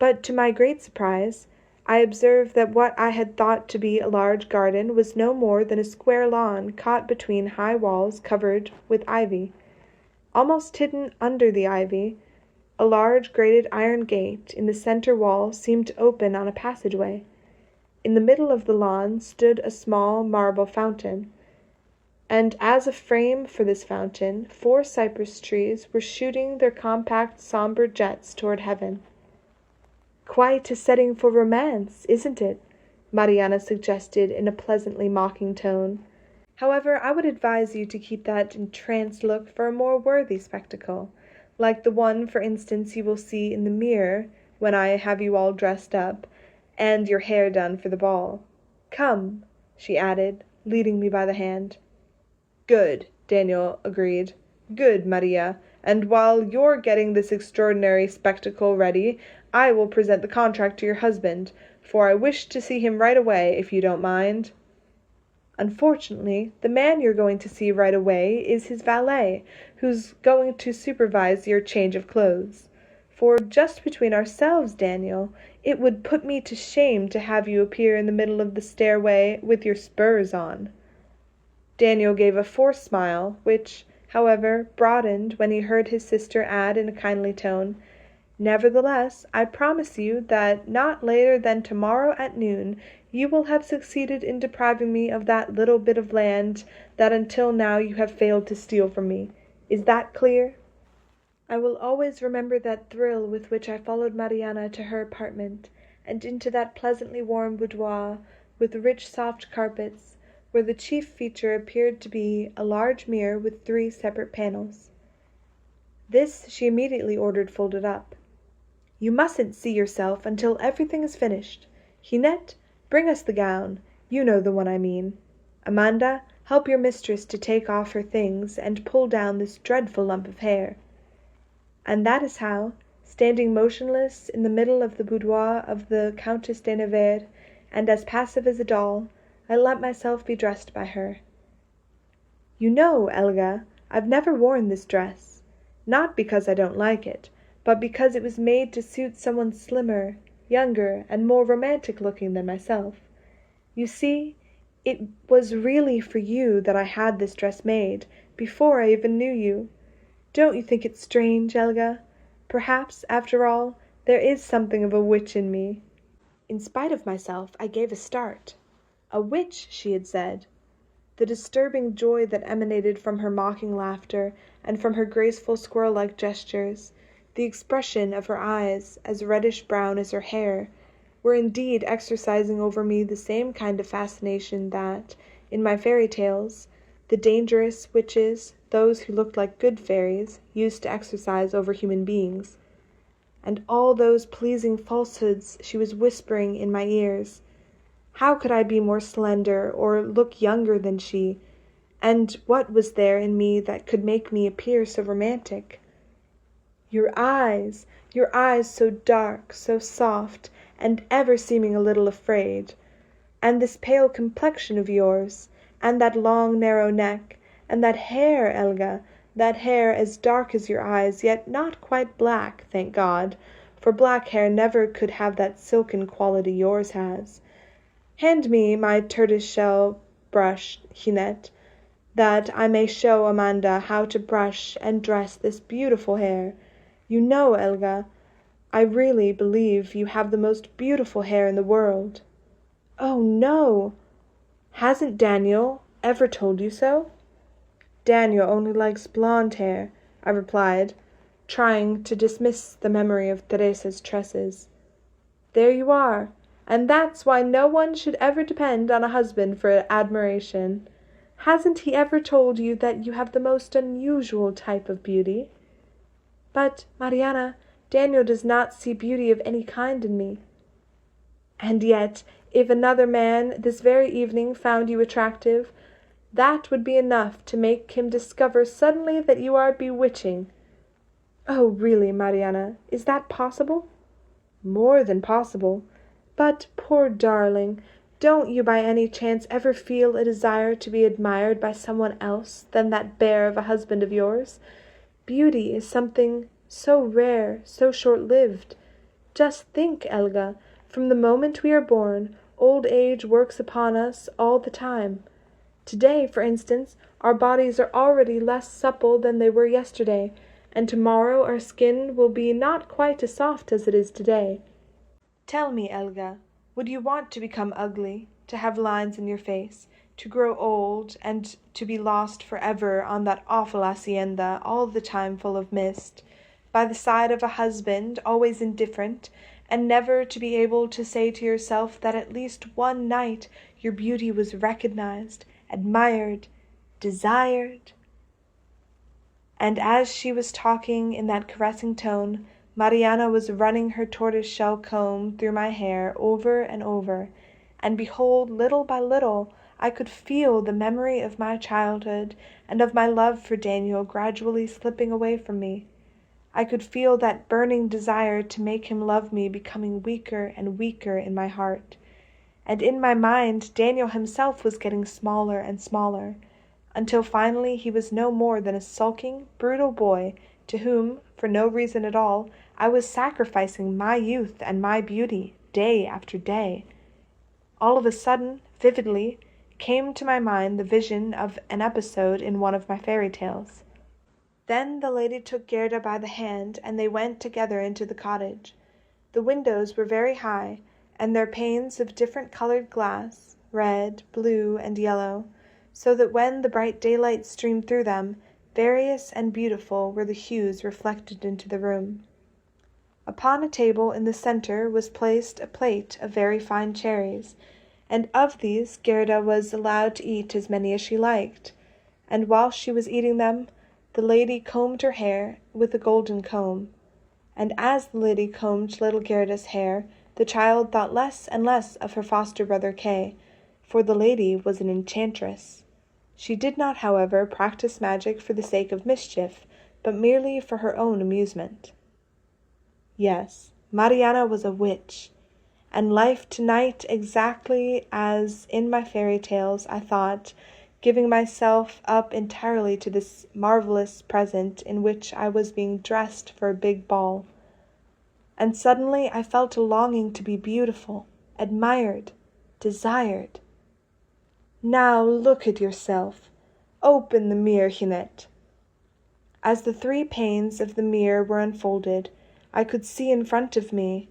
But to my great surprise, I observed that what I had thought to be a large garden was no more than a square lawn caught between high walls covered with ivy. Almost hidden under the ivy, a large grated iron gate in the center wall seemed to open on a passageway. In the middle of the lawn stood a small marble fountain, and as a frame for this fountain 4 cypress trees were shooting their compact somber jets toward heaven. "Quite a setting for romance, isn't it?" Mariana suggested in a pleasantly mocking tone. "However, I would advise you to keep that entranced look for a more worthy spectacle, like the one, for instance, you will see in the mirror when I have you all dressed up, and your hair done for the ball. Come," she added, leading me by the hand. "Good," Daniel agreed. "Good, Maria, and while you're getting this extraordinary spectacle ready, I will present the contract to your husband, for I wish to see him right away, if you don't mind." "Unfortunately, the man you're going to see right away is his valet, who's going to supervise your change of clothes. For just between ourselves, Daniel, it would put me to shame to have you appear in the middle of the stairway with your spurs on." Daniel gave a forced smile, which, however, broadened when he heard his sister add in a kindly tone, "Nevertheless, I promise you that not later than tomorrow at noon you will have succeeded in depriving me of that little bit of land that until now you have failed to steal from me. Is that clear?" I will always remember that thrill with which I followed Mariana to her apartment, and into that pleasantly warm boudoir, with rich soft carpets, where the chief feature appeared to be a large mirror with 3 separate panels. This she immediately ordered folded up. "You mustn't see yourself until everything is finished. Hinette, bring us the gown. You know the one I mean. Amanda, help your mistress to take off her things and pull down this dreadful lump of hair." And that is how, standing motionless in the middle of the boudoir of the Countess de Nevers, and as passive as a doll, I let myself be dressed by her. "You know, Elga, I've never worn this dress, not because I don't like it, but because it was made to suit someone slimmer, younger, and more romantic looking than myself. You see, It was really for you that I had this dress made, before I even knew you. Don't you think it strange, Helga? Perhaps, after all, there is something of a witch in me." In spite of myself, I gave a start. A witch, she had said. The disturbing joy that emanated from her mocking laughter and from her graceful squirrel-like gestures, the expression of her eyes, as reddish-brown as her hair, were indeed exercising over me the same kind of fascination that, in my fairy tales, the dangerous witches, those who looked like good fairies, used to exercise over human beings. And all those pleasing falsehoods she was whispering in my ears. How could I be more slender or look younger than she, and what was there in me that could make me appear so romantic? Your eyes so dark, so soft, and ever seeming a little afraid. And this pale complexion of yours, and that long narrow neck, and that hair, Helga, that hair as dark as your eyes, yet not quite black, thank God, for black hair never could have that silken quality yours has. Hand me my tortoise-shell brush, Hinette, that I may show Amanda how to brush and dress this beautiful hair. You know, Helga, I really believe you have the most beautiful hair in the world." "Oh, no! Hasn't Daniel ever told you so?" "Daniel only likes blonde hair," I replied, trying to dismiss the memory of Teresa's tresses. "There you are, and that's why no one should ever depend on a husband for admiration. Hasn't he ever told you that you have the most unusual type of beauty?" "But, Mariana, Daniel does not see beauty of any kind in me." "And yet, if another man this very evening found you attractive, that would be enough to make him discover suddenly that you are bewitching." "Oh, really, Mariana, is that possible?" "More than possible. But, poor darling, don't you by any chance ever feel a desire to be admired by someone else than that bear of a husband of yours? Beauty is something so rare, so short-lived. Just think, Helga, from the moment we are born, old age works upon us all the time. Today, for instance, our bodies are already less supple than they were yesterday, and tomorrow our skin will be not quite as soft as it is today. Tell me, Helga, would you want to become ugly, to have lines in your face, to grow old, and to be lost forever on that awful hacienda, all the time full of mist, by the side of a husband always indifferent, and never to be able to say to yourself that at least one night your beauty was recognized, admired, desired?" And as she was talking in that caressing tone, Mariana was running her tortoise-shell comb through my hair over and over, and behold, little by little, I could feel the memory of my childhood and of my love for Daniel gradually slipping away from me. I could feel that burning desire to make him love me becoming weaker and weaker in my heart. And in my mind Daniel himself was getting smaller and smaller, until finally he was no more than a sulking, brutal boy to whom, for no reason at all, I was sacrificing my youth and my beauty, day after day. All of a sudden, vividly, came to my mind the vision of an episode in one of my fairy tales. Then the lady took Gerda by the hand, and they went together into the cottage. The windows were very high, and their panes of different colored glass, red, blue, and yellow, so that when the bright daylight streamed through them, various and beautiful were the hues reflected into the room. Upon a table in the center was placed a plate of very fine cherries, and of these Gerda was allowed to eat as many as she liked, and while she was eating them, the lady combed her hair with a golden comb. And as the lady combed little Gerda's hair, the child thought less and less of her foster brother Kay, for the lady was an enchantress. She did not, however, practice magic for the sake of mischief, but merely for her own amusement. Yes, Mariana was a witch, and life tonight exactly as in my fairy tales, I thought, giving myself up entirely to this marvelous present in which I was being dressed for a big ball. And suddenly I felt a longing to be beautiful, admired, desired. Now look at yourself. Open the mirror, Hinette." As the 3 panes of the mirror were unfolded, I could see in front of me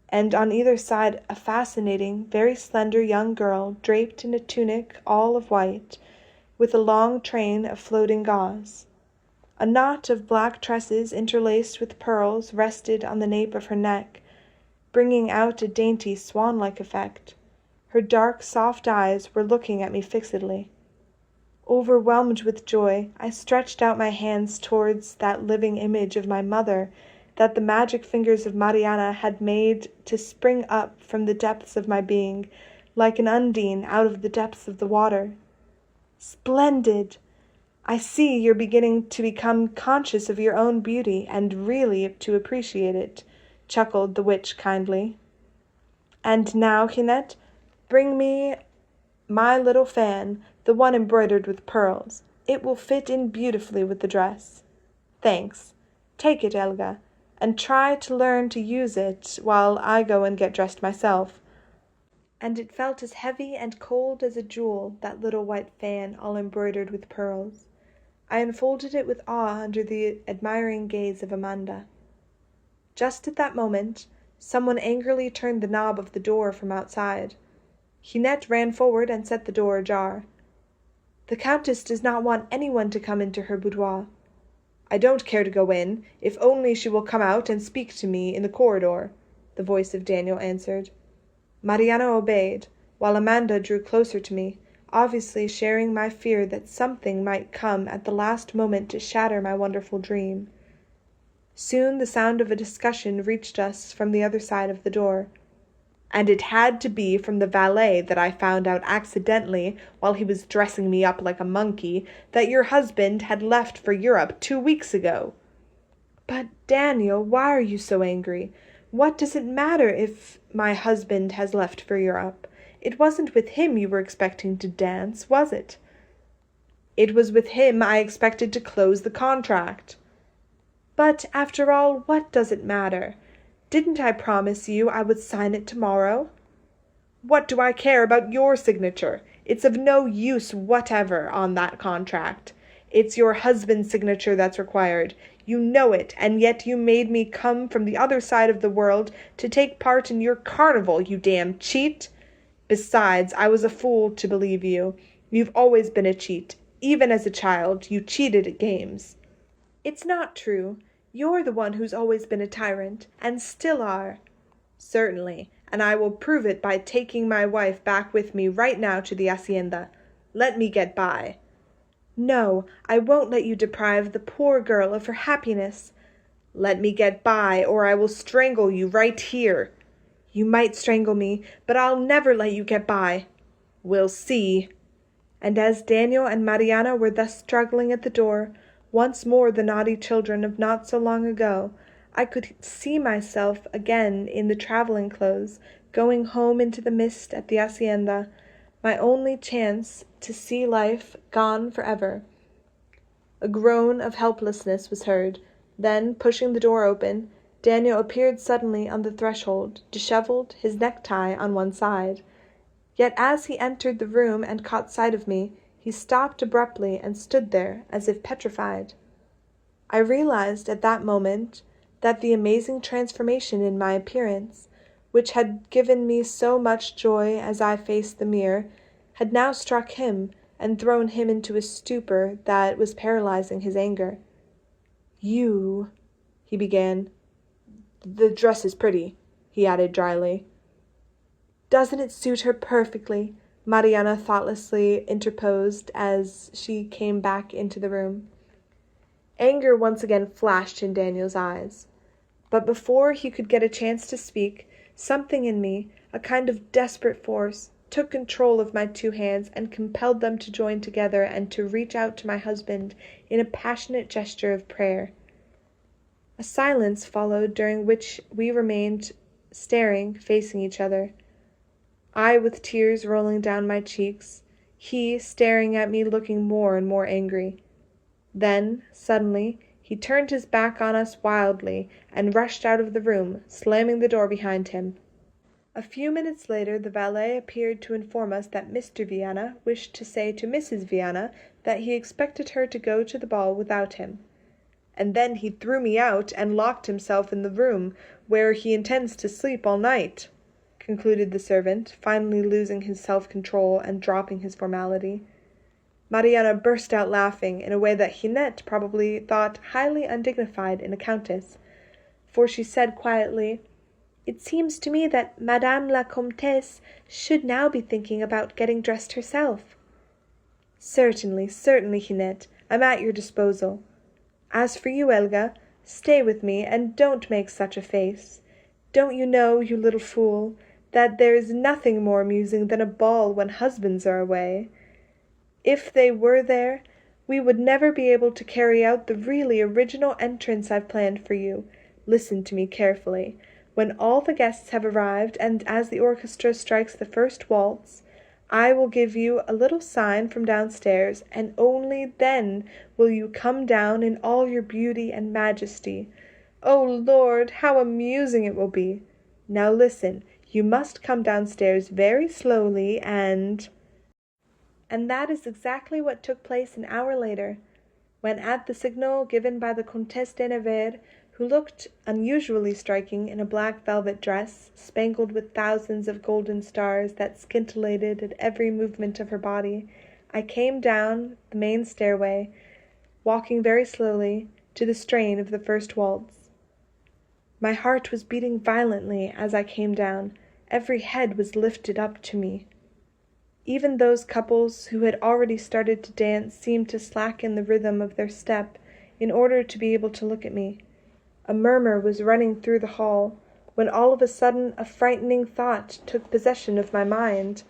and on either side a fascinating, very slender young girl draped in a tunic all of white, with a long train of floating gauze. A knot of black tresses interlaced with pearls rested on the nape of her neck, bringing out a dainty swan-like effect. Her dark, soft eyes were looking at me fixedly. Overwhelmed with joy, I stretched out my hands towards that living image of my mother that the magic fingers of Mariana had made to spring up from the depths of my being, like an undine out of the depths of the water. "Splendid! I see you're beginning to become conscious of your own beauty and really to appreciate it," chuckled the witch kindly. "And now, Hinette, bring me my little fan, the one embroidered with pearls. It will fit in beautifully with the dress." "Thanks. Take it, Elga, and try to learn to use it while I go and get dressed myself." And it felt as heavy and cold as a jewel, that little white fan all embroidered with pearls. I unfolded it with awe under the admiring gaze of Amanda. Just at that moment, someone angrily turned the knob of the door from outside. Hinette ran forward and set the door ajar. "The Countess does not want anyone to come into her boudoir." "I don't care to go in, if only she will come out and speak to me in the corridor," the voice of Daniel answered. Mariana obeyed, while Amanda drew closer to me, obviously sharing my fear that something might come at the last moment to shatter my wonderful dream. Soon the sound of a discussion reached us from the other side of the door. "And it had to be from the valet that I found out accidentally, while he was dressing me up like a monkey, that your husband had left for Europe 2 weeks ago." "But, Daniel, why are you so angry? What does it matter if my husband has left for Europe? It wasn't with him you were expecting to dance, was it?" "It was with him I expected to close the contract." "But, after all, what does it matter? Didn't I promise you I would sign it tomorrow?" "What do I care about your signature? It's of no use whatever on that contract. It's your husband's signature that's required. You know it, and yet you made me come from the other side of the world to take part in your carnival, you damn cheat! Besides, I was a fool to believe you. You've always been a cheat. Even as a child, you cheated at games." "It's not true. You're the one who's always been a tyrant, and still are." "Certainly, and I will prove it by taking my wife back with me right now to the hacienda. Let me get by." "No, I won't let you deprive the poor girl of her happiness." "Let me get by, or I will strangle you right here." "You might strangle me, but I'll never let you get by." "We'll see." And as Daniel and Mariana were thus struggling at the door, once more the naughty children of not so long ago, I could see myself again in the travelling clothes, going home into the mist at the hacienda, my only chance to see life gone forever. A groan of helplessness was heard. Then, pushing the door open, Daniel appeared suddenly on the threshold, dishevelled, his necktie on one side. Yet as he entered the room and caught sight of me, he stopped abruptly and stood there as if petrified. I realized at that moment that the amazing transformation in my appearance, which had given me so much joy as I faced the mirror, had now struck him and thrown him into a stupor that was paralyzing his anger. "You," he began. "The dress is pretty," he added dryly. "Doesn't it suit her perfectly?" Mariana thoughtlessly interposed as she came back into the room. Anger once again flashed in Daniel's eyes. But before he could get a chance to speak, something in me, a kind of desperate force, took control of my 2 hands and compelled them to join together and to reach out to my husband in a passionate gesture of prayer. A silence followed during which we remained staring, facing each other. I with tears rolling down my cheeks, he staring at me looking more and more angry. Then, suddenly, he turned his back on us wildly and rushed out of the room, slamming the door behind him. A few minutes later the valet appeared to inform us that Mr. Viana wished to say to Mrs. Viana that he expected her to go to the ball without him. "And then he threw me out and locked himself in the room where he intends to sleep all night," concluded the servant, finally losing his self-control and dropping his formality. Mariana burst out laughing in a way that Hinette probably thought highly undignified in a countess, for she said quietly, "It seems to me that Madame la Comtesse should now be thinking about getting dressed herself." "Certainly, certainly, Hinette, I'm at your disposal. As for you, Elga, stay with me and don't make such a face. Don't you know, you little fool, that there is nothing more amusing than a ball when husbands are away? If they were there, we would never be able to carry out the really original entrance I've planned for you. Listen to me carefully. When all the guests have arrived, and as the orchestra strikes the first waltz, I will give you a little sign from downstairs, and only then will you come down in all your beauty and majesty. Oh, Lord, how amusing it will be! Now listen, you must come downstairs very slowly and—" And that is exactly what took place an hour later, when at the signal given by the Comtesse de Nevers, who looked unusually striking in a black velvet dress, spangled with thousands of golden stars that scintillated at every movement of her body, I came down the main stairway, walking very slowly, to the strain of the first waltz. My heart was beating violently as I came down, every head was lifted up to me. Even those couples who had already started to dance seemed to slacken the rhythm of their step in order to be able to look at me. A murmur was running through the hall, when all of a sudden a frightening thought took possession of my mind.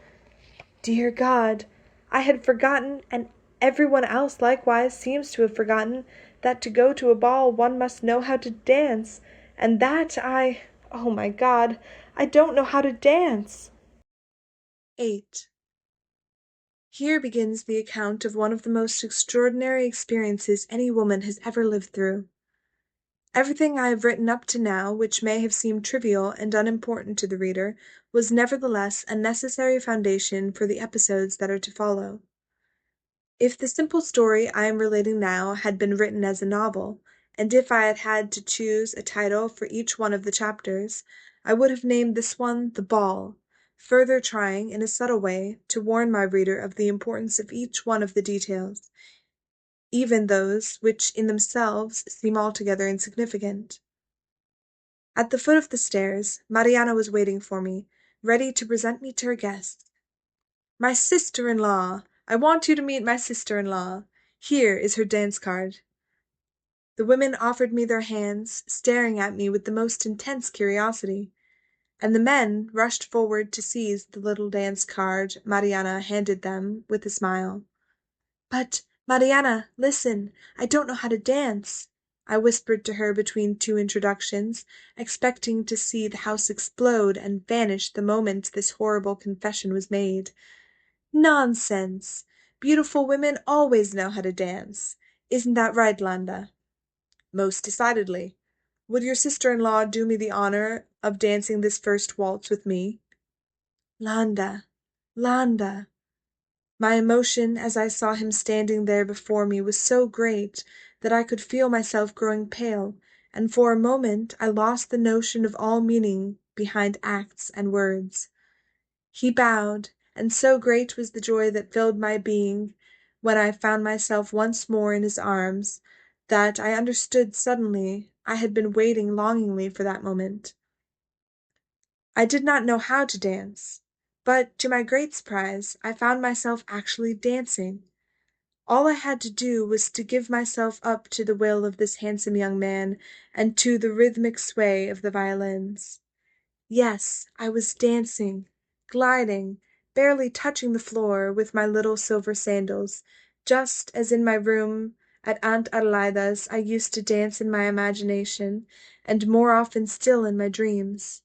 Dear God, I had forgotten, and everyone else likewise seems to have forgotten, that to go to a ball one must know how to dance, and that oh my God, I don't know how to dance. 8. Here begins the account of one of the most extraordinary experiences any woman has ever lived through. Everything I have written up to now, which may have seemed trivial and unimportant to the reader, was nevertheless a necessary foundation for the episodes that are to follow. If the simple story I am relating now had been written as a novel, and if I had had to choose a title for each one of the chapters, I would have named this one The Ball, further trying, in a subtle way, to warn my reader of the importance of each one of the details, even those which in themselves seem altogether insignificant. At the foot of the stairs, Mariana was waiting for me, ready to present me to her guests. "My sister-in-law! I want you to meet my sister-in-law. Here is her dance card." The women offered me their hands, staring at me with the most intense curiosity, and the men rushed forward to seize the little dance card Mariana handed them with a smile. "But, Mariana, listen, I don't know how to dance," I whispered to her between two introductions, expecting to see the house explode and vanish the moment this horrible confession was made. "Nonsense! Beautiful women always know how to dance. Isn't that right, Landa?" "Most decidedly. Would your sister-in-law do me the honor of dancing this first waltz with me?" "Landa, Landa!" My emotion as I saw him standing there before me was so great that I could feel myself growing pale, and for a moment I lost the notion of all meaning behind acts and words. He bowed, and so great was the joy that filled my being when I found myself once more in his arms, that I understood suddenly I had been waiting longingly for that moment. I did not know how to dance, but to my great surprise I found myself actually dancing. All I had to do was to give myself up to the will of this handsome young man and to the rhythmic sway of the violins. Yes, I was dancing, gliding, barely touching the floor with my little silver sandals, just as in my room at Aunt Adelaida's I used to dance in my imagination, and more often still in my dreams.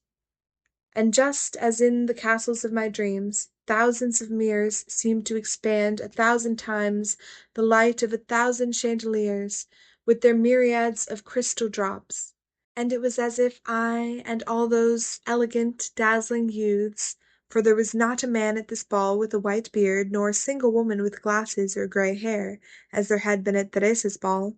And just as in the castles of my dreams, thousands of mirrors seemed to expand 1,000 times the light of 1,000 chandeliers, with their myriads of crystal drops, and it was as if I and all those elegant, dazzling youths, for there was not a man at this ball with a white beard, nor a single woman with glasses or grey hair, as there had been at Teresa's ball,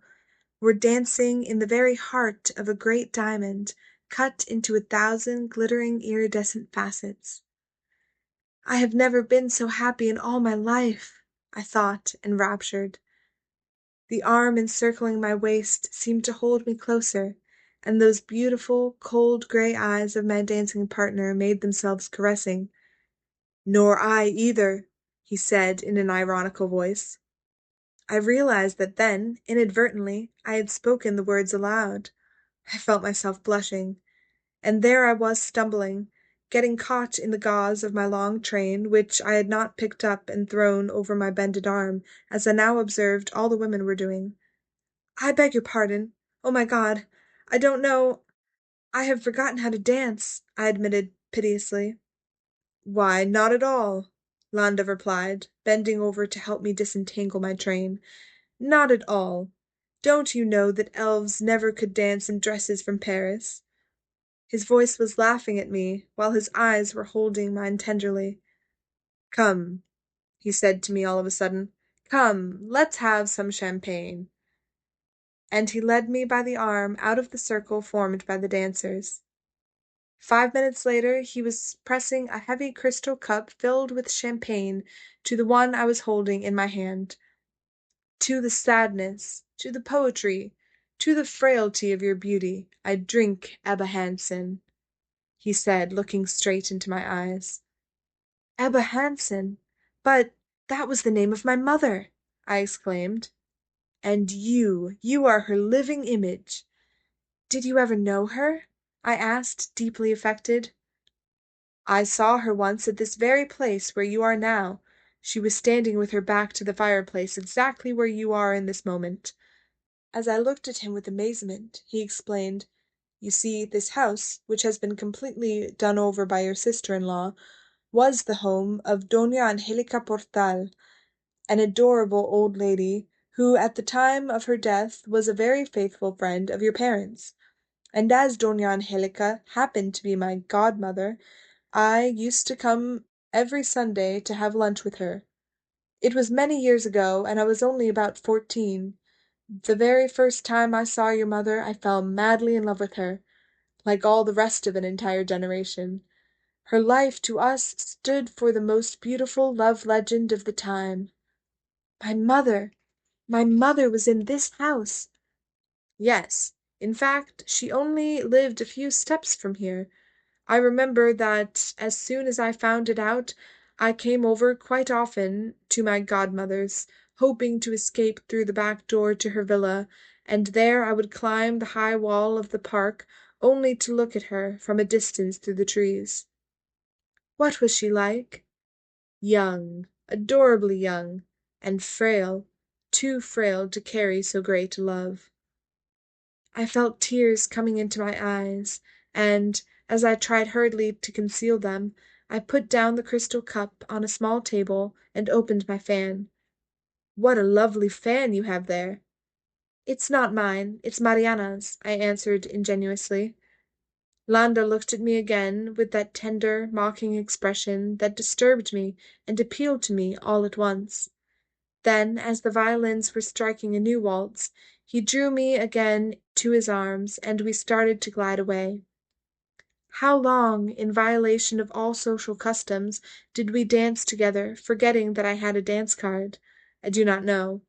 were dancing in the very heart of a great diamond, cut into 1,000 glittering iridescent facets. I have never been so happy in all my life, I thought, enraptured. The arm encircling my waist seemed to hold me closer, and those beautiful, cold grey eyes of my dancing partner made themselves caressing. "Nor I either," he said in an ironical voice. I realized that then, inadvertently, I had spoken the words aloud. I felt myself blushing. And there I was stumbling, getting caught in the gauze of my long train, which I had not picked up and thrown over my bended arm, as I now observed all the women were doing. "I beg your pardon. Oh, my God! I don't know. I have forgotten how to dance," I admitted piteously. "Why, not at all," Landa replied, bending over to help me disentangle my train. "Not at all. Don't you know that elves never could dance in dresses from Paris?" His voice was laughing at me, while his eyes were holding mine tenderly. "Come," he said to me all of a sudden. "Come, let's have some champagne." And he led me by the arm out of the circle formed by the dancers. 5 minutes later he was pressing a heavy crystal cup filled with champagne to the one I was holding in my hand. "To the sadness, to the poetry, to the frailty of your beauty, I drink, Ebba Hansen," he said, looking straight into my eyes. "Ebba Hansen! But that was the name of my mother!" I exclaimed. "And you are her living image. Did you ever know her?" I asked, deeply affected. "I saw her once at this very place where you are now. She was standing with her back to the fireplace exactly where you are in this moment." As I looked at him with amazement, he explained, "You see, this house, which has been completely done over by your sister-in-law, was the home of Doña Angelica Portal, an adorable old lady, who at the time of her death was a very faithful friend of your parents. And as Doña Angelica happened to be my godmother, I used to come every Sunday to have lunch with her. It was many years ago, and I was only about 14. The very first time I saw your mother I fell madly in love with her, like all the rest of an entire generation. Her life to us stood for the most beautiful love legend of the time. My mother! My mother was in this house!" "Yes. In fact, she only lived a few steps from here. I remember that as soon as I found it out, I came over quite often to my godmother's, hoping to escape through the back door to her villa, and there I would climb the high wall of the park only to look at her from a distance through the trees." "What was she like?" "Young, adorably young, and frail, too frail to carry so great a love." I felt tears coming into my eyes, and, as I tried hurriedly to conceal them, I put down the crystal cup on a small table and opened my fan. "What a lovely fan you have there!" "It's not mine, it's Mariana's," I answered ingenuously. Landa looked at me again with that tender, mocking expression that disturbed me and appealed to me all at once. Then, as the violins were striking a new waltz, he drew me again to his arms, and we started to glide away. How long, in violation of all social customs, did we dance together, forgetting that I had a dance card? I do not know.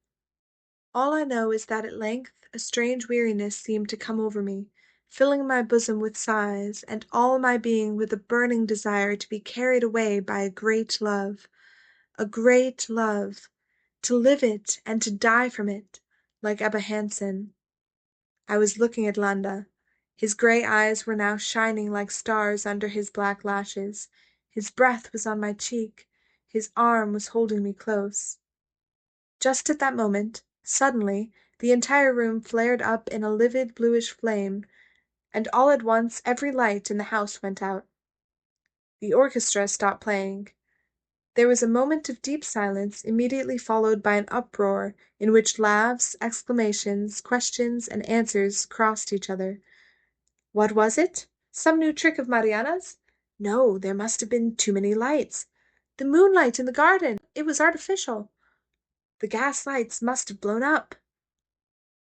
All I know is that at length a strange weariness seemed to come over me, filling my bosom with sighs, and all my being with a burning desire to be carried away by a great love. A great love! To live it and to die from it, like Ebba Hansen. I was looking at Landa. His grey eyes were now shining like stars under his black lashes. His breath was on my cheek. His arm was holding me close. Just at that moment, suddenly, the entire room flared up in a livid bluish flame, and all at once every light in the house went out. The orchestra stopped playing. There was a moment of deep silence, immediately followed by an uproar in which laughs, exclamations, questions, and answers crossed each other. What was it? Some new trick of Mariana's? No, there must have been too many lights. The moonlight in the garden, it was artificial. The gas lights must have blown up.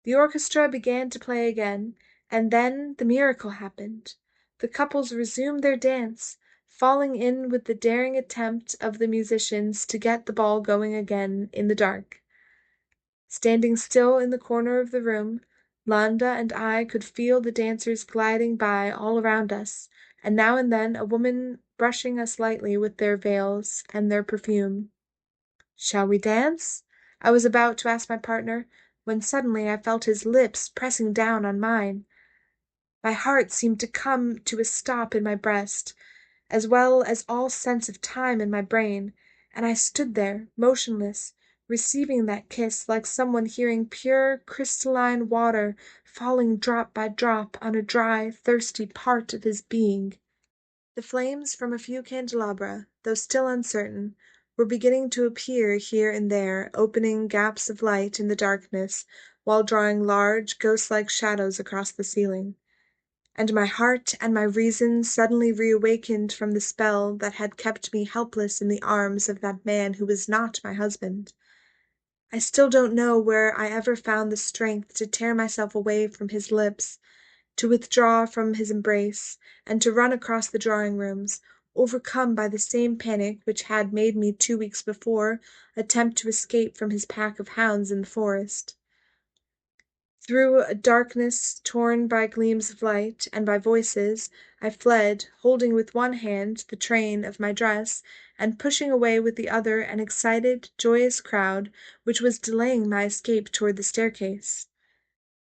The orchestra began to play again, and then the miracle happened. The couples resumed their dance, falling in with the daring attempt of the musicians to get the ball going again in the dark. Standing still in the corner of the room, Landa and I could feel the dancers gliding by all around us, and now and then a woman brushing us lightly with their veils and their perfume. "Shall we dance?" I was about to ask my partner, when suddenly I felt his lips pressing down on mine. My heart seemed to come to a stop in my breast, as well as all sense of time in my brain, and I stood there, motionless, receiving that kiss like someone hearing pure crystalline water falling drop by drop on a dry, thirsty part of his being. The flames from a few candelabra, though still uncertain, were beginning to appear here and there, opening gaps of light in the darkness while drawing large, ghost-like shadows across the ceiling. And my heart and my reason suddenly reawakened from the spell that had kept me helpless in the arms of that man who was not my husband. I still don't know where I ever found the strength to tear myself away from his lips, to withdraw from his embrace, and to run across the drawing-rooms, overcome by the same panic which had made me 2 weeks before attempt to escape from his pack of hounds in the forest. Through a darkness torn by gleams of light and by voices, I fled, holding with one hand the train of my dress, and pushing away with the other an excited, joyous crowd which was delaying my escape toward the staircase.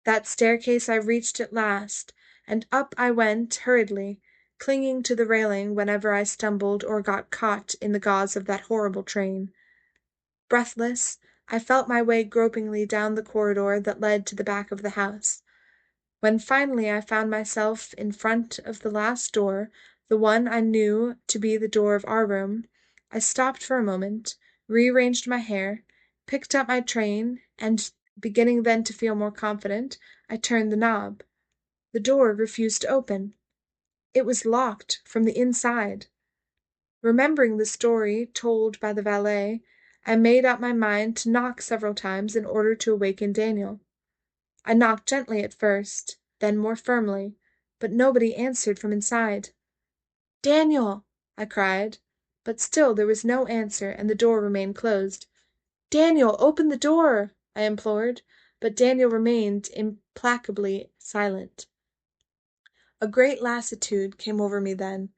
That staircase I reached at last, and up I went hurriedly, clinging to the railing whenever I stumbled or got caught in the gauze of that horrible train. Breathless, I felt my way gropingly down the corridor that led to the back of the house. When finally I found myself in front of the last door, the one I knew to be the door of our room, I stopped for a moment, rearranged my hair, picked up my train, and, beginning then to feel more confident, I turned the knob. The door refused to open. It was locked from the inside. Remembering the story told by the valet, I made up my mind to knock several times in order to awaken Daniel. I knocked gently at first, then more firmly, but nobody answered from inside. "Daniel!" I cried, but still there was no answer and the door remained closed. "Daniel, open the door!" I implored, but Daniel remained implacably silent. A great lassitude came over me then,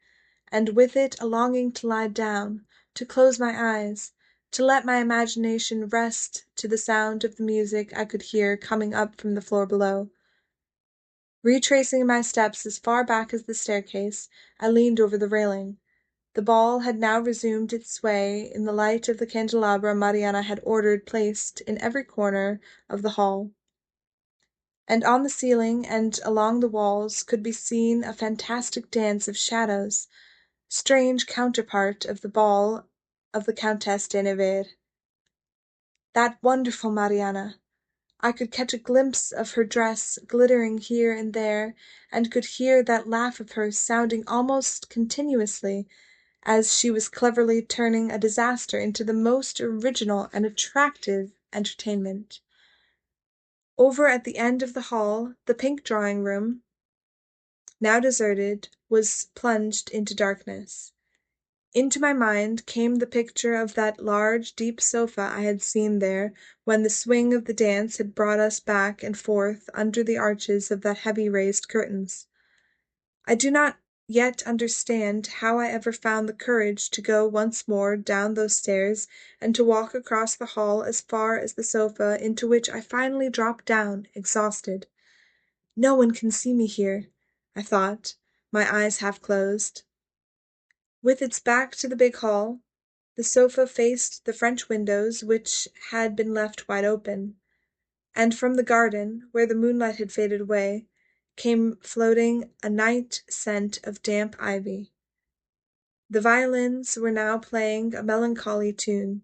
and with it a longing to lie down, to close my eyes, to let my imagination rest to the sound of the music I could hear coming up from the floor below. Retracing my steps as far back as the staircase, I leaned over the railing. The ball had now resumed its sway in the light of the candelabra Mariana had ordered placed in every corner of the hall. And on the ceiling and along the walls could be seen a fantastic dance of shadows, strange counterpart of the ball of the Countess de Nevers. That wonderful Mariana! I could catch a glimpse of her dress glittering here and there, and could hear that laugh of hers sounding almost continuously, as she was cleverly turning a disaster into the most original and attractive entertainment. Over at the end of the hall, the pink drawing-room, now deserted, was plunged into darkness. Into my mind came the picture of that large, deep sofa I had seen there when the swing of the dance had brought us back and forth under the arches of that heavy raised curtains. I do not yet understand how I ever found the courage to go once more down those stairs and to walk across the hall as far as the sofa into which I finally dropped down, exhausted. No one can see me here, I thought, my eyes half closed. With its back to the big hall, the sofa faced the French windows which had been left wide open, and from the garden, where the moonlight had faded away, came floating a night scent of damp ivy. The violins were now playing a melancholy tune,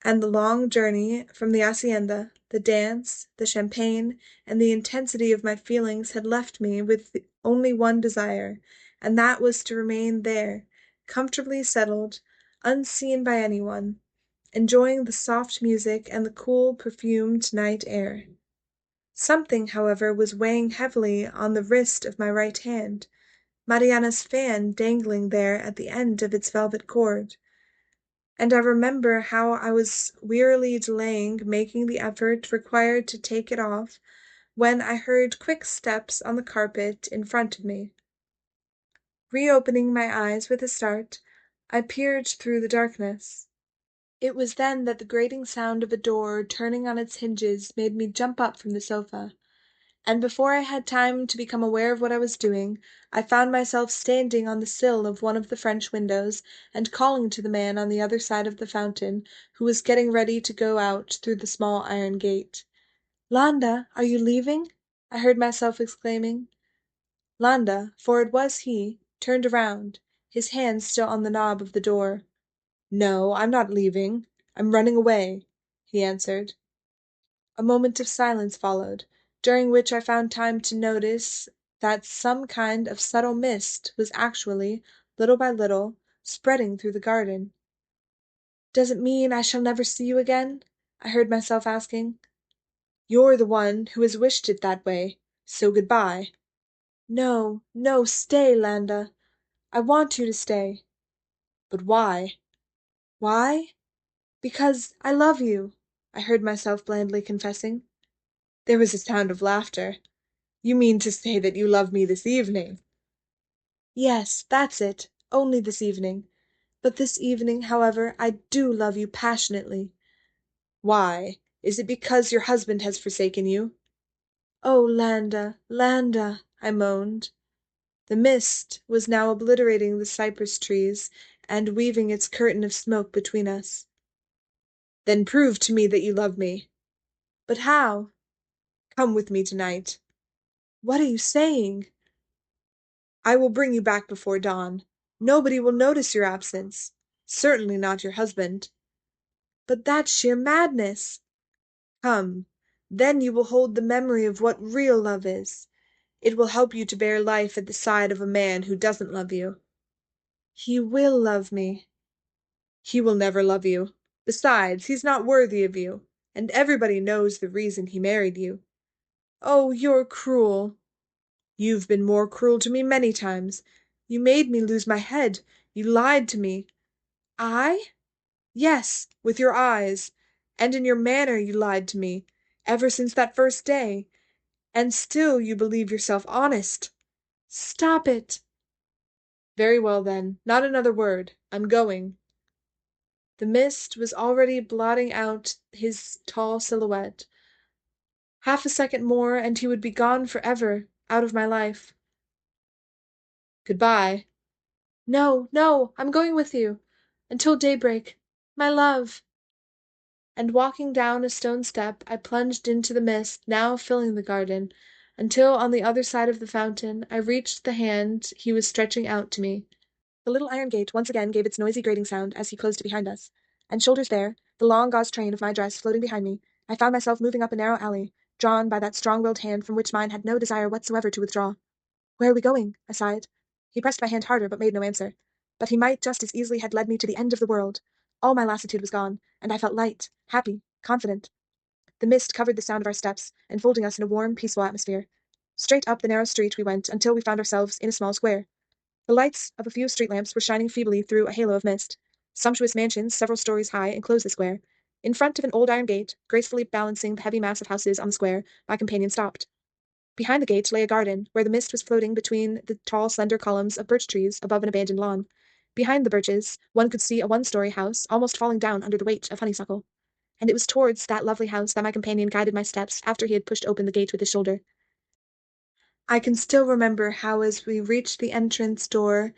and the long journey from the hacienda The dance, the champagne, and the intensity of my feelings had left me with only one desire, and that was to remain there, comfortably settled, unseen by anyone, enjoying the soft music and the cool, perfumed night air. Something, however, was weighing heavily on the wrist of my right hand, Mariana's fan dangling there at the end of its velvet cord. And I remember how I was wearily delaying making the effort required to take it off, when I heard quick steps on the carpet in front of me. Reopening my eyes with a start, I peered through the darkness. It was then that the grating sound of a door turning on its hinges made me jump up from the sofa, and before I had time to become aware of what I was doing, I found myself standing on the sill of one of the French windows and calling to the man on the other side of the fountain, who was getting ready to go out through the small iron gate. "Landa, are you leaving?" I heard myself exclaiming. Landa, for it was he, turned around, his hand still on the knob of the door. "No, I'm not leaving. I'm running away," he answered. A moment of silence followed, during which I found time to notice that some kind of subtle mist was actually, little by little, spreading through the garden. "Does it mean I shall never see you again?" I heard myself asking. "You're the one who has wished it that way, so good-bye." "No, no, stay, Landa. I want you to stay." "But why?" "Why? Because I love you," I heard myself blandly confessing. There was a sound of laughter. "You mean to say that you love me this evening?" "Yes, that's it, only this evening. But this evening, however, I do love you passionately." "Why? Is it because your husband has forsaken you?" "Oh, Landa, Landa," I moaned. The mist was now obliterating the cypress trees, and weaving its curtain of smoke between us. "Then prove to me that you love me." "But how?" "Come with me tonight." "What are you saying?" "I will bring you back before dawn. Nobody will notice your absence. Certainly not your husband." "But that's sheer madness." "Come. Then you will hold the memory of what real love is. It will help you to bear life at the side of a man who doesn't love you." "He will love me." "He will never love you. Besides, he's not worthy of you, and everybody knows the reason he married you." "Oh, you're cruel." "You've been more cruel to me many times. You made me lose my head. You lied to me." "I?" "Yes, with your eyes. And in your manner you lied to me, ever since that first day. And still you believe yourself honest." "Stop it." "Very well, then. Not another word. I'm going." The mist was already blotting out his tall silhouette. Half a second more and he would be gone forever, out of my life. "Good-bye." "No, no, I'm going with you. Until daybreak. My love." And walking down a stone step, I plunged into the mist now filling the garden, until on the other side of the fountain I reached the hand he was stretching out to me. The little iron gate once again gave its noisy grating sound as he closed it behind us, and shoulders there, the long gauze train of my dress floating behind me, I found myself moving up a narrow alley, drawn by that strong-willed hand from which mine had no desire whatsoever to withdraw. "Where are we going?" I sighed. He pressed my hand harder, but made no answer. But he might just as easily have led me to the end of the world. All my lassitude was gone, and I felt light, happy, confident. The mist covered the sound of our steps, enfolding us in a warm, peaceful atmosphere. Straight up the narrow street we went until we found ourselves in a small square. The lights of a few street lamps were shining feebly through a halo of mist. Sumptuous mansions, several stories high, enclosed the square. In front of an old iron gate, gracefully balancing the heavy mass of houses on the square, my companion stopped. Behind the gate lay a garden, where the mist was floating between the tall, slender columns of birch trees above an abandoned lawn. Behind the birches, one could see a one-story house almost falling down under the weight of honeysuckle. And it was towards that lovely house that my companion guided my steps after he had pushed open the gate with his shoulder. I can still remember how, as we reached the entrance door,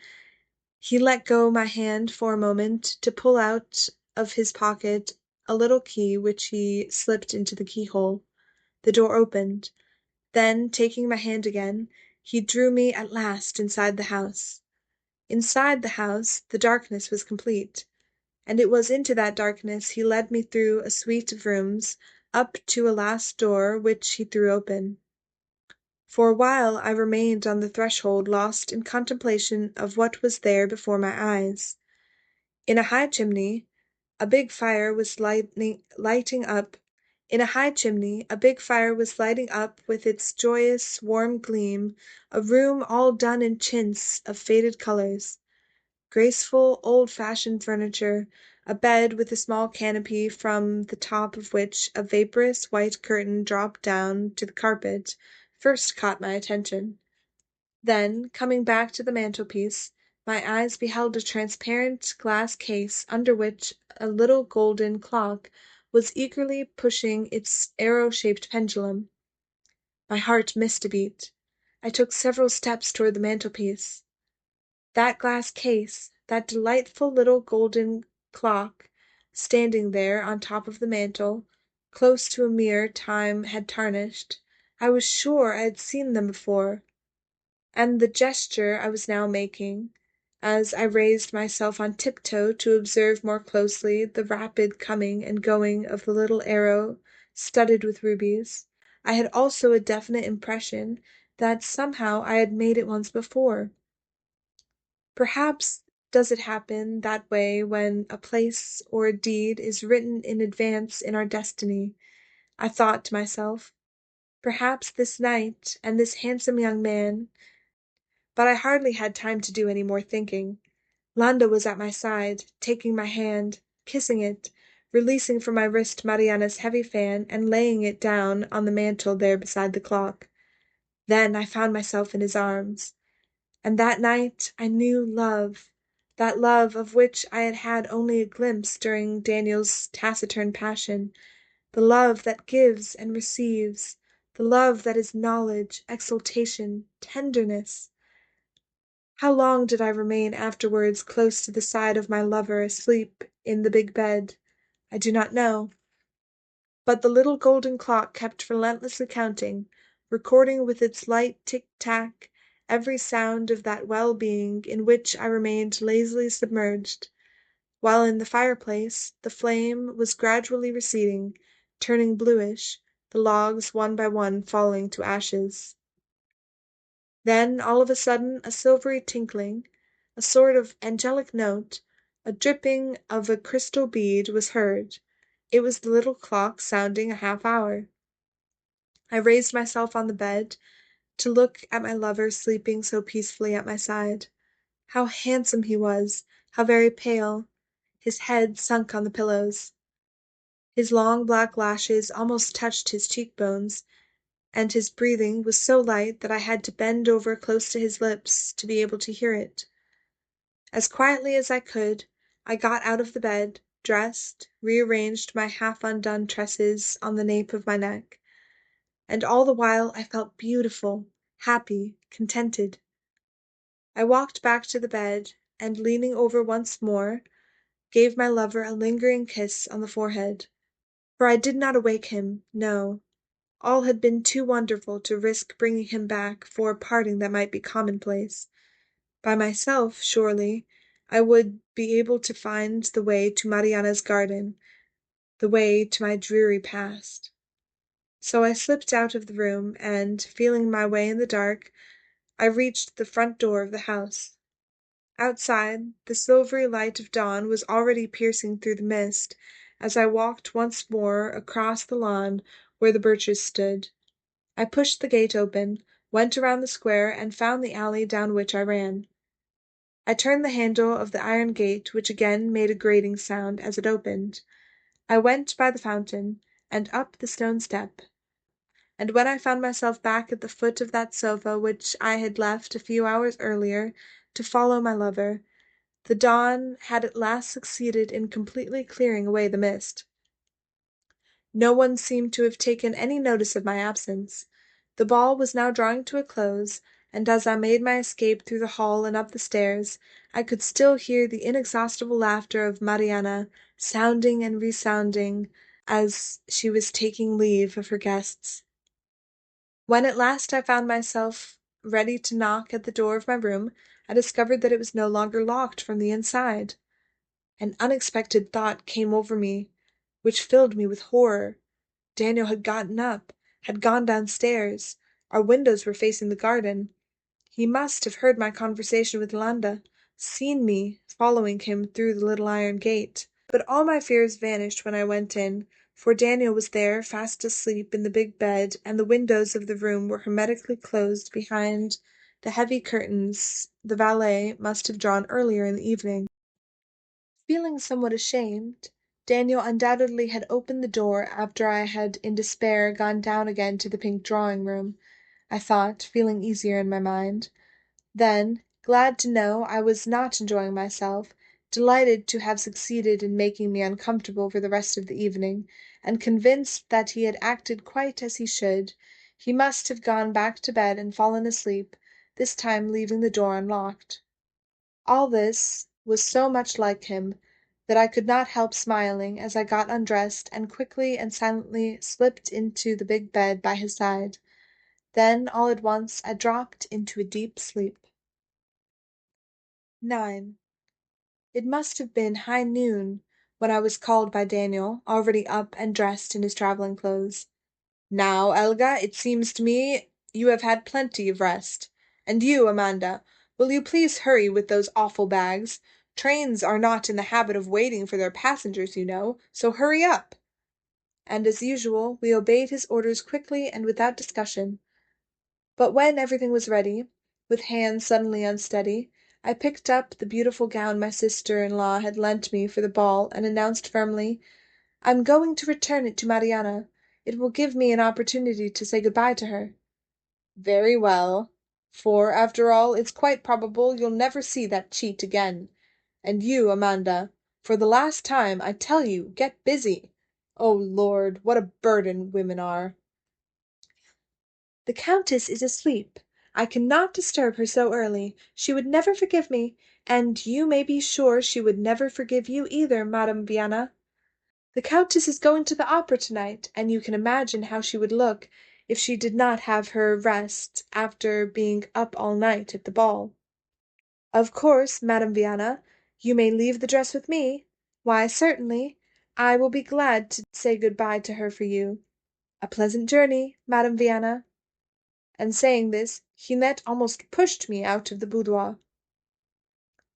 he let go my hand for a moment to pull out of his pocket a little key which he slipped into the keyhole. The door opened. Then, taking my hand again, he drew me at last inside the house. Inside the house the darkness was complete, and it was into that darkness he led me through a suite of rooms, up to a last door which he threw open. For a while I remained on the threshold lost in contemplation of what was there before my eyes. In a high chimney a big fire was lighting up. In a high chimney a big fire was lighting up with its joyous, warm gleam a room all done in chintz of faded colors. Graceful, old-fashioned furniture, a bed with a small canopy from the top of which a vaporous white curtain dropped down to the carpet, first caught my attention. Then, coming back to the mantelpiece, my eyes beheld a transparent glass case under which a little golden clock was eagerly pushing its arrow-shaped pendulum. My heart missed a beat. I took several steps toward the mantelpiece. That glass case, that delightful little golden clock, standing there on top of the mantel, close to a mirror time had tarnished, I was sure I had seen them before. And the gesture I was now making, as I raised myself on tiptoe to observe more closely the rapid coming and going of the little arrow studded with rubies, I had also a definite impression that somehow I had made it once before. Perhaps does it happen that way when a place or a deed is written in advance in our destiny, I thought to myself. Perhaps this night and this handsome young man. But I hardly had time to do any more thinking. Landa was at my side, taking my hand, kissing it, releasing from my wrist Mariana's heavy fan and laying it down on the mantel there beside the clock. Then I found myself in his arms. And that night I knew love, that love of which I had had only a glimpse during Daniel's taciturn passion, the love that gives and receives, the love that is knowledge, exultation, tenderness. How long did I remain afterwards close to the side of my lover asleep in the big bed? I do not know. But the little golden clock kept relentlessly counting, recording with its light tick-tack every sound of that well-being in which I remained lazily submerged, while in the fireplace the flame was gradually receding, turning bluish, the logs one by one falling to ashes. Then all of a sudden a silvery tinkling, a sort of angelic note, a dripping of a crystal bead was heard. It was the little clock sounding a half hour. I raised myself on the bed to look at my lover sleeping so peacefully at my side. How handsome he was, how very pale, his head sunk on the pillows. His long black lashes almost touched his cheekbones, and his breathing was so light that I had to bend over close to his lips to be able to hear it. As quietly as I could, I got out of the bed, dressed, rearranged my half-undone tresses on the nape of my neck. And all the while I felt beautiful, happy, contented. I walked back to the bed, and leaning over once more, gave my lover a lingering kiss on the forehead. For I did not awake him, no. All had been too wonderful to risk bringing him back for a parting that might be commonplace. By myself, surely, I would be able to find the way to Mariana's garden, the way to my dreary past. So I slipped out of the room, and, feeling my way in the dark, I reached the front door of the house. Outside, the silvery light of dawn was already piercing through the mist, as I walked once more across the lawn where the birches stood. I pushed the gate open, went around the square, and found the alley down which I ran. I turned the handle of the iron gate, which again made a grating sound as it opened. I went by the fountain, and up the stone step. And when I found myself back at the foot of that sofa which I had left a few hours earlier to follow my lover, the dawn had at last succeeded in completely clearing away the mist. No one seemed to have taken any notice of my absence. The ball was now drawing to a close, and as I made my escape through the hall and up the stairs, I could still hear the inexhaustible laughter of Mariana sounding and resounding as she was taking leave of her guests. When at last I found myself ready to knock at the door of my room, I discovered that it was no longer locked from the inside. An unexpected thought came over me, which filled me with horror. Daniel had gotten up, had gone downstairs. Our windows were facing the garden. He must have heard my conversation with Landa, seen me following him through the little iron gate. But all my fears vanished when I went in, for Daniel was there, fast asleep in the big bed, and the windows of the room were hermetically closed behind the heavy curtains the valet must have drawn earlier in the evening. Feeling somewhat ashamed, Daniel undoubtedly had opened the door after I had in despair gone down again to the pink drawing-room, I thought, feeling easier in my mind. Then, glad to know I was not enjoying myself, delighted to have succeeded in making me uncomfortable for the rest of the evening, and convinced that he had acted quite as he should, he must have gone back to bed and fallen asleep, this time leaving the door unlocked. All this was so much like him that I could not help smiling as I got undressed and quickly and silently slipped into the big bed by his side. Then all at once I dropped into a deep sleep. 9. It must have been high noon when I was called by Daniel, already up and dressed in his travelling clothes. "Now, Elga, it seems to me you have had plenty of rest. And you, Amanda, will you please hurry with those awful bags? Trains are not in the habit of waiting for their passengers, you know, so hurry up." And as usual, we obeyed his orders quickly and without discussion. But when everything was ready, with hands suddenly unsteady, I picked up the beautiful gown my sister-in-law had lent me for the ball and announced firmly, "I'm going to return it to Mariana. It will give me an opportunity to say good-bye to her." "Very well. For, after all, it's quite probable you'll never see that cheat again. And you, Amanda, for the last time, I tell you, get busy. Oh, Lord, what a burden women are!" "The Countess is asleep. I cannot disturb her so early. She would never forgive me, and you may be sure she would never forgive you either, Madame Viana. The Countess is going to the opera to-night, and you can imagine how she would look if she did not have her rest after being up all night at the ball. Of course, Madame Viana, you may leave the dress with me. Why, certainly. I will be glad to say good-bye to her for you. A pleasant journey, Madame Viana." And saying this, Hinette almost pushed me out of the boudoir.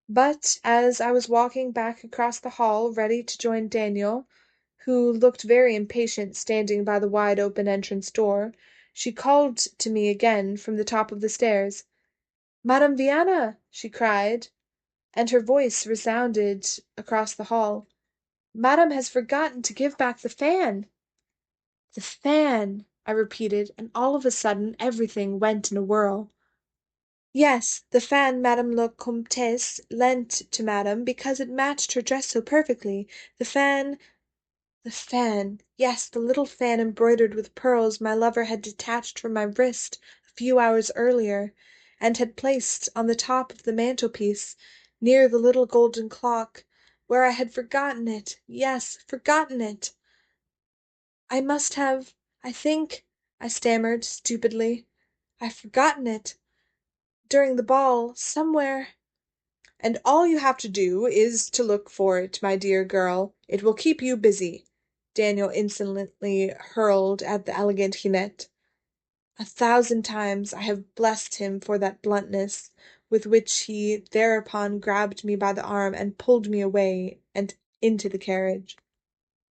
But as I was walking back across the hall ready to join Daniel, who looked very impatient standing by the wide-open entrance door, she called to me again from the top of the stairs. "Madame Viana!" she cried, and her voice resounded across the hall. "Madame has forgotten to give back the fan." "The fan!" I repeated, and all of a sudden everything went in a whirl. "Yes, the fan Madame la Comtesse lent to Madame because it matched her dress so perfectly. The fan, yes, the little fan embroidered with pearls my lover had detached from my wrist a few hours earlier, and had placed on the top of the mantelpiece, near the little golden clock, where I had forgotten it, yes, forgotten it. I think," I stammered, stupidly, "I've forgotten it. During the ball, somewhere—" "And all you have to do is to look for it, my dear girl. It will keep you busy," Daniel insolently hurled at the elegant Hinette. 1,000 times I have blessed him for that bluntness with which he thereupon grabbed me by the arm and pulled me away and into the carriage.